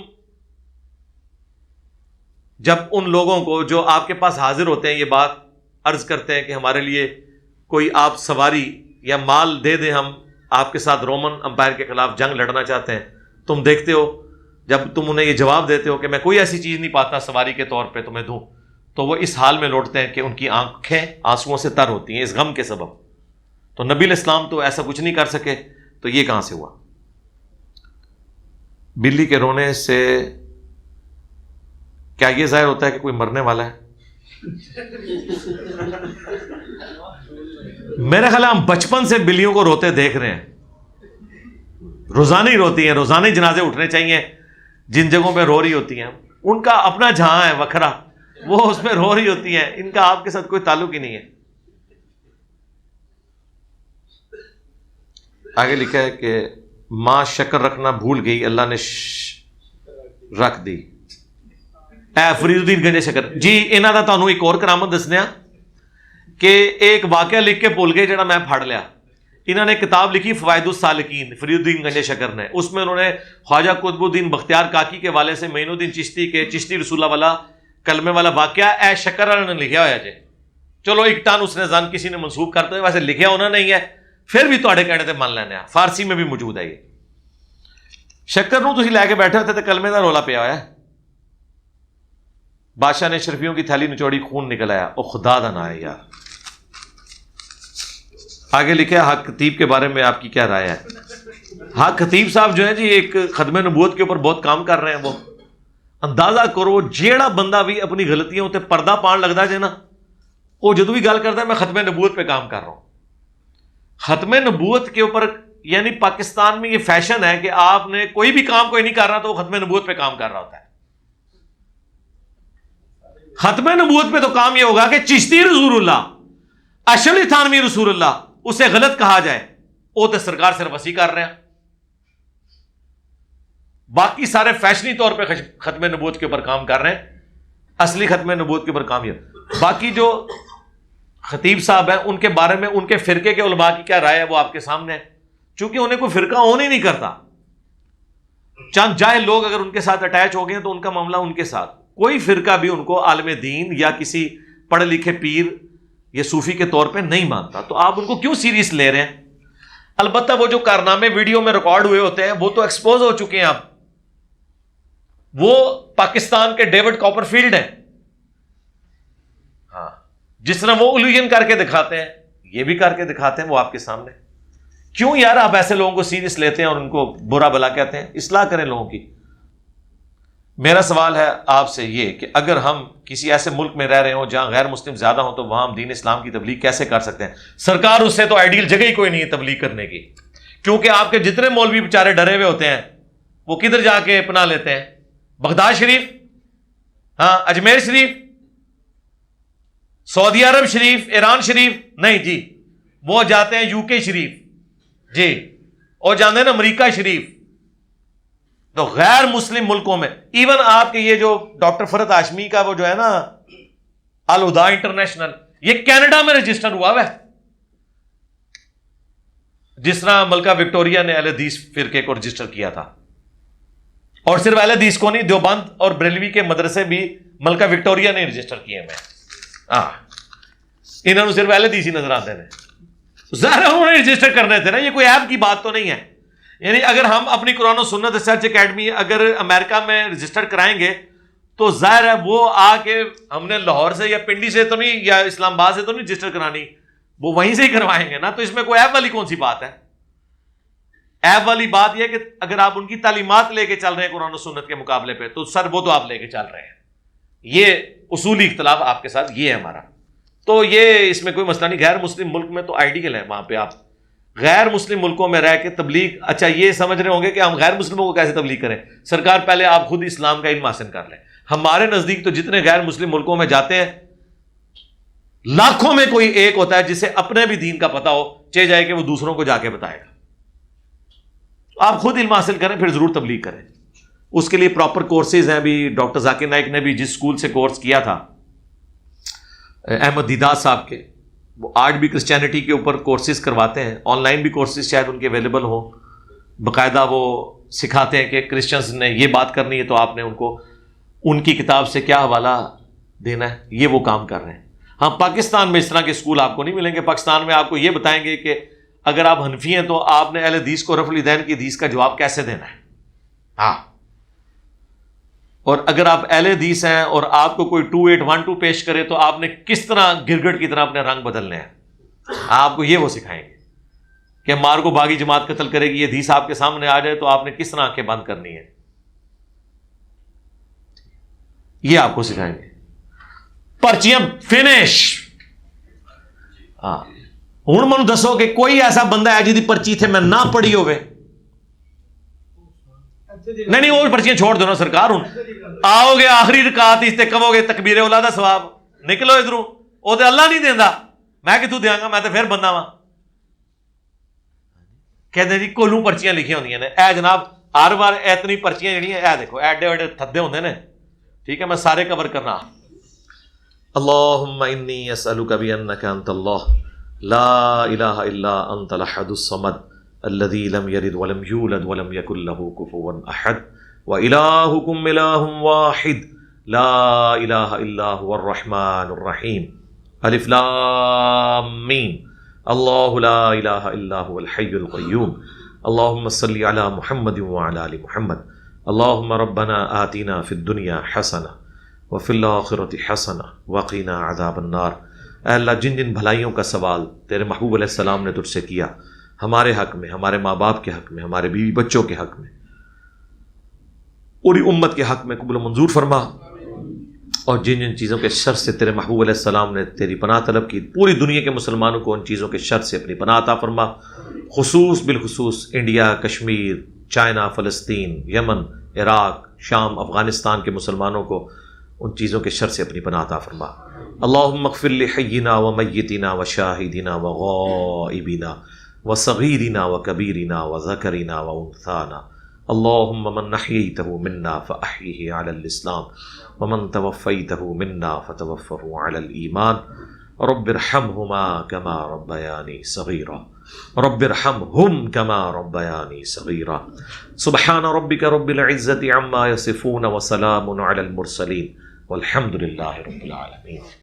جب ان لوگوں کو جو آپ کے پاس حاضر ہوتے ہیں یہ بات عرض کرتے ہیں کہ ہمارے لیے کوئی آپ سواری یا مال دے دیں, ہم آپ کے ساتھ رومن امپائر کے خلاف جنگ لڑنا چاہتے ہیں, تم دیکھتے ہو جب تم انہیں یہ جواب دیتے ہو کہ میں کوئی ایسی چیز نہیں پاتا سواری کے طور پہ تمہیں دوں, تو وہ اس حال میں لوٹتے ہیں کہ ان کی آنکھیں آنسوؤں سے تر ہوتی ہیں اس غم کے سبب. تو نبی علیہ السلام تو ایسا کچھ نہیں کر سکے, تو یہ کہاں سے ہوا؟ بلی کے رونے سے کیا یہ ظاہر ہوتا ہے کہ کوئی مرنے والا ہے؟ میرا خیال ہے ہم بچپن سے بلیوں کو روتے دیکھ رہے ہیں, روزانہ ہی روتی ہیں, روزانہ ہی جنازے اٹھنے چاہیے جن جگہوں پہ رو رہی ہوتی ہیں. ان کا اپنا جہاں ہے وکھرا, وہ اس میں رو رہی ہوتی ہیں, ان کا آپ کے ساتھ کوئی تعلق ہی نہیں ہے. آگے لکھا ہے کہ ماں شکر رکھنا بھول گئی, اللہ نے رکھ دی. اے فرید الدین گنجے شکر جی, انہاں دا تانوں ایک اور کرامت دسنے کہ ایک واقعہ لکھ کے بھول گئے جڑا میں پڑھ لیا. انہوں نے کتاب لکھی فوائد السالکین فرید الدین گنج شکر نے، اس میں انہوں نے خواجہ قطب الدین بختیار کاکی کے والے سے معین الدین چشتی کے چشتی رسولہ والا کلمے والا واقعہ اے شکر والے نے لکھا ہوا جی. چلو ایک ٹن اس نے زن کسی نے منسوخ کرتے ہوئے، ویسے لکھیا ہونا نہیں ہے، پھر بھی تواڈے کہنے تے مان لینے، فارسی میں بھی موجود ہے. یہ شکر نو تسی لے کے بیٹھے ہوتے تو کلمے دا رولا پیا ہوا ہے. بادشاہ نے شرفیوں کی تھیلی نچوڑی، خون نکل آیا. او خدا دا نا ہے یار. آگے لکھا ہے حق خطیب کے بارے میں آپ کی کیا رائے ہے؟ حق خطیب صاحب جو ہے جی ایک خدمہ نبوت کے اوپر بہت کام کر رہے ہیں. وہ اندازہ کرو جیڑا بندہ بھی اپنی غلطیاں تے پردہ پان لگتا جائے نا، وہ جدو بھی گل کرتا ہے میں ختم نبوت پہ کام کر رہا ہوں. ختم نبوت کے اوپر یعنی پاکستان میں یہ فیشن ہے کہ آپ نے کوئی بھی کام کوئی نہیں کر رہا تو وہ ختم نبوت پہ کام کر رہا ہوتا ہے. ختم نبوت پہ تو کام یہ ہوگا کہ چشتی رسول اللہ، اشرف تھانوی رسول اللہ، اسے غلط کہا جائے، وہ تو سرکار صرف وسیع کر رہے ہیں. باقی سارے فیشنی طور پہ ختم نبوت کے اوپر کام کر رہے ہیں، اصلی ختم نبوت کے اوپر کام یہ. باقی جو خطیب صاحب ہیں ان کے بارے میں ان کے فرقے کے علماء کی کیا رائے ہے وہ آپ کے سامنے ہے. چونکہ انہیں کوئی فرقہ اون ہی نہیں کرتا، چند جاہل لوگ اگر ان کے ساتھ اٹیچ ہو گئے تو ان کا معاملہ ان کے ساتھ. کوئی فرقہ بھی ان کو عالم دین یا کسی پڑھے لکھے پیر یا صوفی کے طور پہ نہیں مانتا. تو آپ ان کو کیوں سیریس لے رہے ہیں؟ البتہ وہ جو کارنامے ویڈیو میں ریکارڈ ہوئے ہوتے ہیں وہ تو ایکسپوز ہو چکے ہیں. اب وہ پاکستان کے ڈیوڈ کاپر فیلڈ ہیں. ہاں، جس طرح وہ الوژن کر کے دکھاتے ہیں یہ بھی کر کے دکھاتے ہیں، وہ آپ کے سامنے. کیوں یار آپ ایسے لوگوں کو سیریس لیتے ہیں اور ان کو برا بلا کہتے ہیں؟ اصلاح کریں لوگوں کی. میرا سوال ہے آپ سے یہ کہ اگر ہم کسی ایسے ملک میں رہ رہے ہوں جہاں غیر مسلم زیادہ ہوں تو وہاں ہم دین اسلام کی تبلیغ کیسے کر سکتے ہیں؟ سرکار اس سے تو آئیڈیل جگہ ہی کوئی نہیں ہے تبلیغ کرنے کی. کیونکہ آپ کے جتنے مولوی بیچارے ڈرے ہوئے ہوتے ہیں وہ کدھر جا کے پناہ لیتے ہیں؟ بغداد شریف، ہاں اجمیر شریف، سعودی عرب شریف، ایران شریف نہیں جی، وہ جاتے ہیں یو کے شریف جی، اور جاتے ہیں نا امریکہ شریف. تو غیر مسلم ملکوں میں ایون آپ کے یہ جو ڈاکٹر فرحت ہاشمی کا وہ جو ہے نا الہدا انٹرنیشنل، یہ کینیڈا میں رجسٹر ہوا ہے. جس طرح ملکہ وکٹوریہ نے اہل حدیث فرقے کو رجسٹر کیا تھا. اور صرف اہل حدیث کو نہیں، دیوبند اور بریلوی کے مدرسے بھی ملکہ وکٹوریہ نے رجسٹر کیے ہیں. انہوں نے صرف اہل حدیث ہی نظر آتے ہیں. ظاہر انہوں نے رجسٹر کرنے تھے نا، یہ کوئی ایپ کی بات تو نہیں ہے. یعنی اگر ہم اپنی قرآن و سنت ریسرچ اکیڈمی اگر امریکہ میں رجسٹر کرائیں گے تو ظاہر ہے وہ آ کے ہم نے لاہور سے یا پنڈی سے تو نہیں یا اسلام آباد سے تو نہیں رجسٹر کرانی، وہ وہیں سے ہی کروائیں گے نا. تو اس میں کوئی ایپ والی کون سی بات ہے؟ ایپ والی بات یہ کہ اگر آپ ان کی تعلیمات لے کے چل رہے ہیں قرآن و سنت کے مقابلے پہ تو سر وہ تو آپ لے کے چل رہے ہیں. یہ اصولی اختلاف آپ کے ساتھ یہ ہے ہمارا. تو یہ اس میں کوئی مسئلہ نہیں. غیر مسلم ملک میں تو آئیڈیل ہے، وہاں پہ آپ غیر مسلم ملکوں میں رہ کے تبلیغ. اچھا یہ سمجھ رہے ہوں گے کہ ہم غیر مسلموں کو کیسے تبلیغ کریں؟ سرکار پہلے آپ خود اسلام کا علم حاصل کر لیں. ہمارے نزدیک تو جتنے غیر مسلم ملکوں میں جاتے ہیں لاکھوں میں کوئی ایک ہوتا ہے جسے اپنے بھی دین کا پتہ ہو، چاہے جائے کہ وہ دوسروں کو جا کے بتائے گا. آپ خود علم حاصل کریں پھر ضرور تبلیغ کریں. اس کے لیے پراپر کورسز ہیں. بھی ڈاکٹر ذاکر نائک نے بھی جس اسکول سے کورس کیا تھا احمد دیدات صاحب کے، وہ آج بھی کرسچینٹی کے اوپر کورسز کرواتے ہیں. آن لائن بھی کورسز شاید ان کے اویلیبل ہوں. باقاعدہ وہ سکھاتے ہیں کہ کرسچنز نے یہ بات کرنی ہے تو آپ نے ان کو ان کی کتاب سے کیا حوالہ دینا ہے. یہ وہ کام کر رہے ہیں. ہاں پاکستان میں اس طرح کے اسکول آپ کو نہیں ملیں گے. پاکستان میں آپ کو یہ بتائیں گے کہ اگر آپ حنفی ہیں تو آپ نے اہل حدیث کو رفع الیدین کی حدیث کا جواب کیسے دینا ہے. ہاں، اور اگر آپ اہل حدیث ہیں اور آپ کو کوئی 2812 پیش کرے تو آپ نے کس طرح گرگٹ کی طرح اپنے رنگ بدلنے ہیں. آپ کو یہ وہ سکھائیں گے کہ مار کو باغی جماعت قتل کرے گی، یہ حدیث آپ کے سامنے آ جائے تو آپ نے کس طرح آنکھیں بند کرنی ہے. یہ آپ کو سکھائیں گے. پرچیاں فنش. ہاں ہوں مجھے دسو کہ کوئی ایسا بندہ ہے جی پرچی تھے میں نہ پڑھی ہوئے؟ نہیں وہ پرچیاں چھوڑ دو نا سرکار. ہوں آؤ گے آخری رکعت اس تے کہو گے تکبیر اولا دا ثواب، نکلو ادھروں. وہ تو اللہ نہیں دیندا، میں کتوں دیاں گا؟ میں تو پھر بندہ وا. کہتے جی کولوں پرچیاں لکھی ہوندیاں نے. اے جناب ہر بار اتنی پرچیاں جڑیاں اے دیکھو ایڈے ایڈے تھدے ہوندے نے. ٹھیک ہے میں سارے کور کرنا. اللہم انی اسألک بانک انت اللہ لا الہ الا انت الاحد الصمد الذي لم يلد ولم يولد ولم يكن له كفوا احد والهكم اله واحد لا الہ الا هو الرحمن الرحیم الف لام میم اللہ لا الہ الا هو الحی القیوم اللهم صل علی محمد وعلی آل محمد اللهم ربنا آتنا فی الدنیا حسنہ وفی الآخرۃ حسنہ وقنا عذاب النار۔ اے اللہ جن جن بھلائیوں کا سوال تیرے محبوب علیہ السلام نے تجھ سے کیا، ہمارے حق میں، ہمارے ماں باپ کے حق میں، ہمارے بیوی بچوں کے حق میں، پوری امت کے حق میں قبول و منظور فرما، اور جن جن چیزوں کے شر سے تیرے محبوب علیہ السلام نے تیری پناہ طلب کی، پوری دنیا کے مسلمانوں کو ان چیزوں کے شر سے اپنی پناہ عطا فرما، بالخصوص انڈیا، کشمیر، چائنا، فلسطین، یمن، عراق، شام، افغانستان کے مسلمانوں کو ان چیزوں کے شر سے اپنی پناہ عطا فرما۔ اللہم اغفر لحینا ومیتنا وشاہدنا وغائبنا وصغیرنا وکبیرنا وذکرنا وانثانا، اللہم من احییتہ منا فاحیہ علی الاسلام ومن توفیتہ منا فتوفہ علی الایمان، رب ارحمہما کما ربیانی صغیرا، رب ارحمہم کما ربیانی صغیرا۔ سبحان ربک رب العزة عما یصفون وسلام علی المرسلین والحمد للہ رب العالمین۔